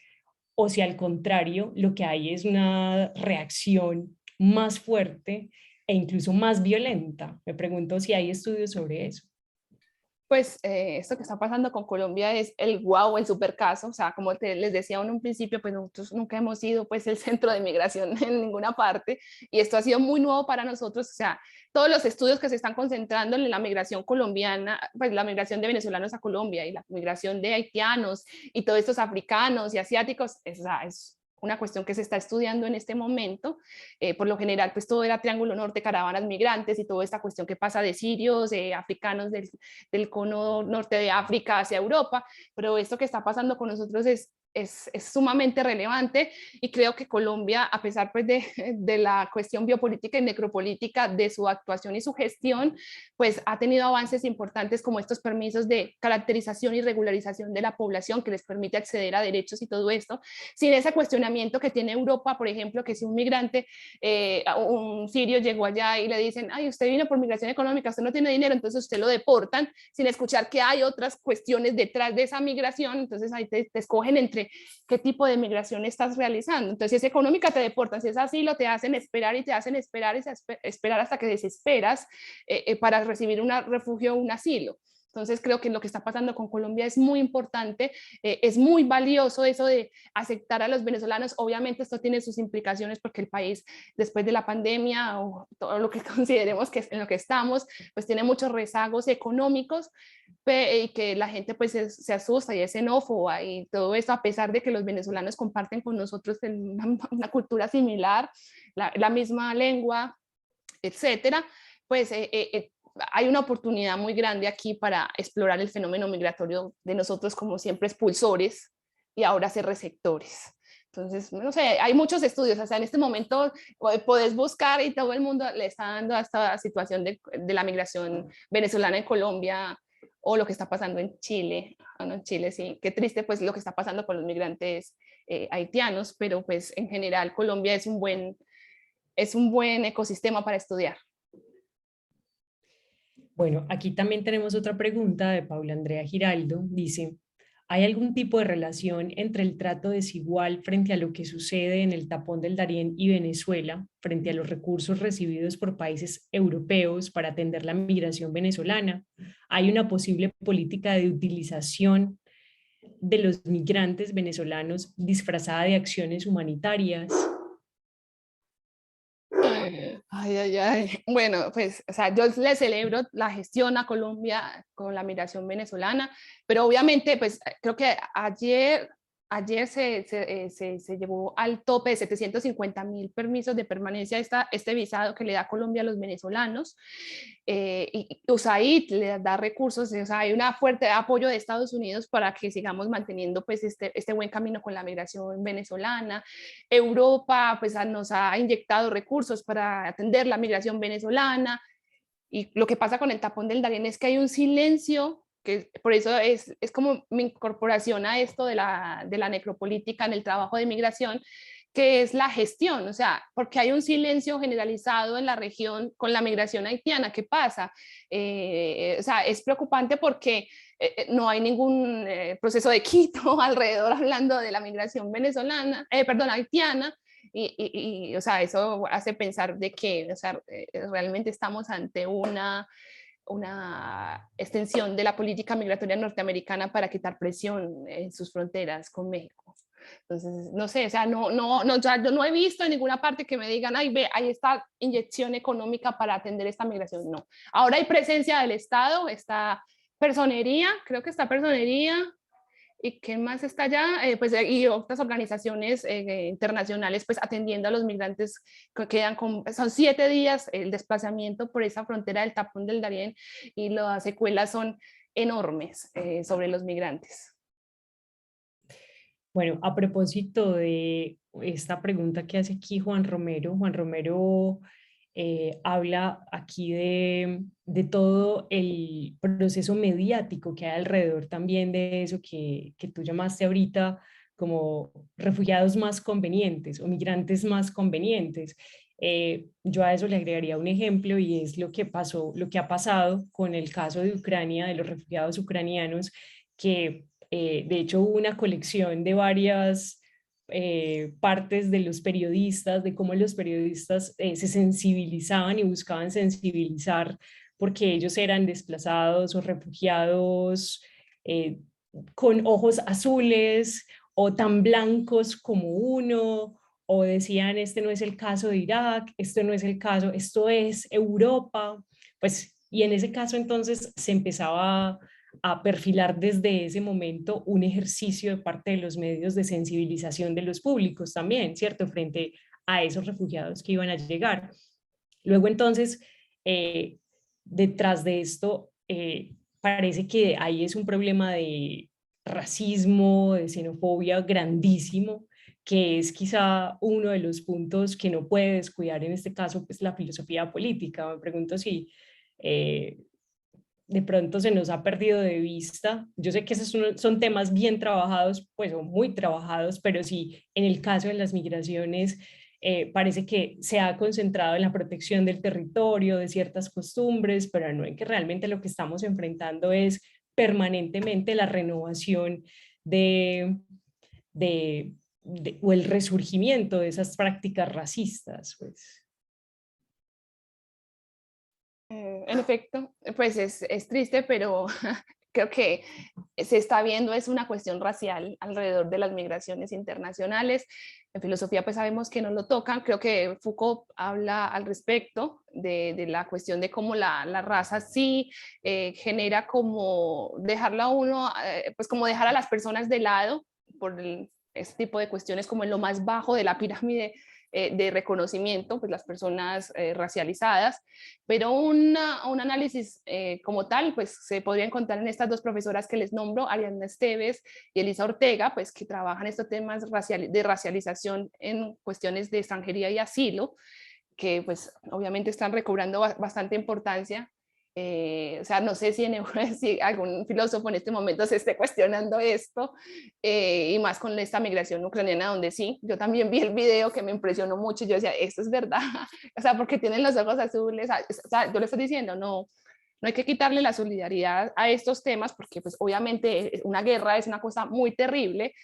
o si al contrario lo que hay es una reacción más fuerte e incluso más violenta. Me pregunto si hay estudios sobre eso. Pues esto que está pasando con Colombia es el wow, el super caso. O sea, como les decía en un principio, pues nosotros nunca hemos sido pues el centro de migración en ninguna parte, y esto ha sido muy nuevo para nosotros. O sea, todos los estudios que se están concentrando en la migración colombiana, pues la migración de venezolanos a Colombia y la migración de haitianos y todos estos africanos y asiáticos, es una cuestión que se está estudiando en este momento. Por lo general, pues todo era Triángulo Norte, caravanas migrantes y toda esta cuestión que pasa de sirios, africanos del cono norte de África hacia Europa, pero esto que está pasando con nosotros es sumamente relevante, y creo que Colombia, a pesar pues de la cuestión biopolítica y necropolítica de su actuación y su gestión, pues ha tenido avances importantes como estos permisos de caracterización y regularización de la población que les permite acceder a derechos y todo esto, sin ese cuestionamiento que tiene Europa, por ejemplo, que si un migrante, un sirio llegó allá y le dicen, ay, usted vino por migración económica, usted no tiene dinero, entonces usted lo deportan, sin escuchar que hay otras cuestiones detrás de esa migración. Entonces ahí te escogen entre qué tipo de migración estás realizando. Entonces, si es económica, te deportan; si es asilo, te hacen esperar y te hacen esperar y esperar hasta que desesperas para recibir un refugio o un asilo. Entonces creo que lo que está pasando con Colombia es muy importante, es muy valioso eso de aceptar a los venezolanos. Obviamente esto tiene sus implicaciones porque el país, después de la pandemia o todo lo que consideremos que es en lo que estamos, pues tiene muchos rezagos económicos, y que la gente pues se asusta y es xenófoba y todo esto, a pesar de que los venezolanos comparten con nosotros una cultura similar, la misma lengua, etcétera. Pues hay una oportunidad muy grande aquí para explorar el fenómeno migratorio de nosotros como siempre expulsores y ahora ser receptores. Entonces, no sé, hay muchos estudios, o sea, en este momento podés buscar y todo el mundo le está dando a esta situación de la migración venezolana en Colombia o lo que está pasando en Chile. Bueno, en Chile sí, qué triste pues lo que está pasando con los migrantes haitianos, pero pues en general Colombia es un buen ecosistema para estudiar. Bueno, aquí también tenemos otra pregunta de Paula Andrea Giraldo. Dice, ¿hay algún tipo de relación entre el trato desigual frente a lo que sucede en el tapón del Darién y Venezuela, frente a los recursos recibidos por países europeos para atender la migración venezolana? ¿Hay una posible política de utilización de los migrantes venezolanos disfrazada de acciones humanitarias? Ay, ay, ay. Bueno, pues, o sea, yo le celebro la gestión a Colombia con la migración venezolana, pero obviamente, pues, creo que ayer se llevó al tope de 750.000 permisos de permanencia este visado que le da Colombia a los venezolanos. Y USAID le da recursos, o sea, hay un fuerte apoyo de Estados Unidos para que sigamos manteniendo pues este buen camino con la migración venezolana. Europa pues nos ha inyectado recursos para atender la migración venezolana, y lo que pasa con el tapón del Darién es que hay un silencio, que por eso es como mi incorporación a esto de la necropolítica en el trabajo de migración, que es la gestión, o sea, porque hay un silencio generalizado en la región con la migración haitiana. ¿Qué pasa? O sea, es preocupante porque no hay ningún proceso de Quito alrededor hablando de la migración venezolana, perdón, haitiana, o sea, eso hace pensar de que, o sea, realmente estamos ante una extensión de la política migratoria norteamericana para quitar presión en sus fronteras con México. Entonces, no sé, o sea, o sea, yo no he visto en ninguna parte que me digan, ay, ve, hay esta inyección económica para atender esta migración. No. Ahora hay presencia del Estado, está personería, creo que está personería, ¿y qué más está allá? Pues, y otras organizaciones internacionales pues atendiendo a los migrantes que quedan son 7 días el desplazamiento por esa frontera del tapón del Darién, y las secuelas son enormes sobre los migrantes. Bueno, a propósito de esta pregunta que hace aquí Juan Romero habla aquí de todo el proceso mediático que hay alrededor también de eso que tú llamaste ahorita como refugiados más convenientes o migrantes más convenientes. Yo a eso le agregaría un ejemplo y es lo que pasó, lo que ha pasado con el caso de Ucrania, de los refugiados ucranianos, que de hecho hubo una colección de varias partes de los periodistas, de cómo los periodistas se sensibilizaban y buscaban sensibilizar porque ellos eran desplazados o refugiados eh, con ojos azules o tan blancos como uno, o decían, este no es el caso de Irak, esto no es el caso, esto es Europa, pues, y en ese caso entonces se empezaba a perfilar desde ese momento un ejercicio de parte de los medios de sensibilización de los públicos también, ¿cierto? Frente a esos refugiados que iban a llegar. Luego entonces, detrás de esto, parece que ahí es un problema de racismo, de xenofobia grandísimo, que es quizá uno de los puntos que no puede descuidar en este caso, pues la filosofía política. Me pregunto si de pronto se nos ha perdido de vista. Yo sé que esos son temas bien trabajados, pues o muy trabajados, pero sí, en el caso de las migraciones, parece que se ha concentrado en la protección del territorio, de ciertas costumbres, pero no en que realmente lo que estamos enfrentando es permanentemente la renovación de, o el resurgimiento de esas prácticas racistas, pues. En efecto, pues es triste, pero creo que se está viendo es una cuestión racial alrededor de las migraciones internacionales. En filosofía pues sabemos que no lo tocan. Creo que Foucault habla al respecto de la cuestión de cómo la raza sí genera como dejarlo a uno, pues como dejar a las personas de lado por este tipo de cuestiones como en lo más bajo de la pirámide de reconocimiento, pues las personas racializadas, pero un análisis como tal, pues se podría encontrar en estas dos profesoras que les nombro, Ariadna Esteves y Elisa Ortega, pues que trabajan estos temas de racialización en cuestiones de extranjería y asilo, que pues obviamente están recobrando bastante importancia. O sea, no sé si, si algún filósofo en este momento se esté cuestionando esto, y más con esta migración ucraniana, donde sí, yo también vi el video que me impresionó mucho y yo decía, esto es verdad, o sea, porque tienen los ojos azules, o sea, yo le estoy diciendo, no, no hay que quitarle la solidaridad a estos temas, porque pues obviamente una guerra es una cosa muy terrible,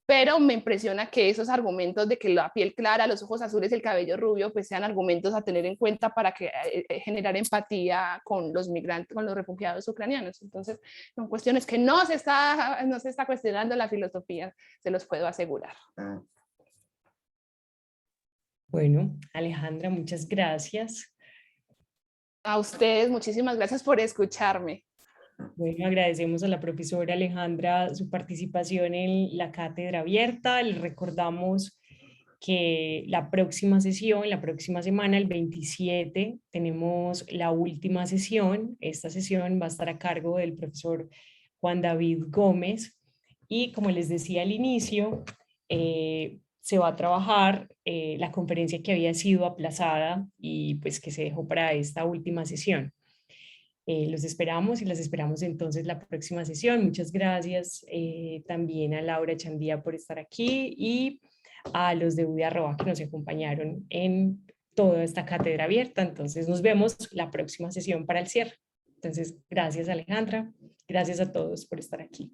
pero me impresiona que esos argumentos de que la piel clara, los ojos azules, el cabello rubio, pues sean argumentos a tener en cuenta para que, generar empatía con los migrantes, con los refugiados ucranianos. Entonces, son cuestiones que no se está cuestionando la filosofía, se los puedo asegurar. Bueno, Alejandra, muchas gracias. A ustedes, muchísimas gracias por escucharme. Bueno, agradecemos a la profesora Alejandra su participación en la cátedra abierta. Les recordamos que la próxima sesión, la próxima semana, el 27, tenemos la última sesión. Esta sesión va a estar a cargo del profesor Juan David Gómez y, como les decía al inicio, se va a trabajar la conferencia que había sido aplazada y pues que se dejó para esta última sesión. Los esperamos y las esperamos entonces la próxima sesión. Muchas gracias también a Laura Chandía por estar aquí y a los de UDI Arroba que nos acompañaron en toda esta cátedra abierta. Entonces nos vemos la próxima sesión para el cierre. Entonces, gracias Alejandra, gracias a todos por estar aquí.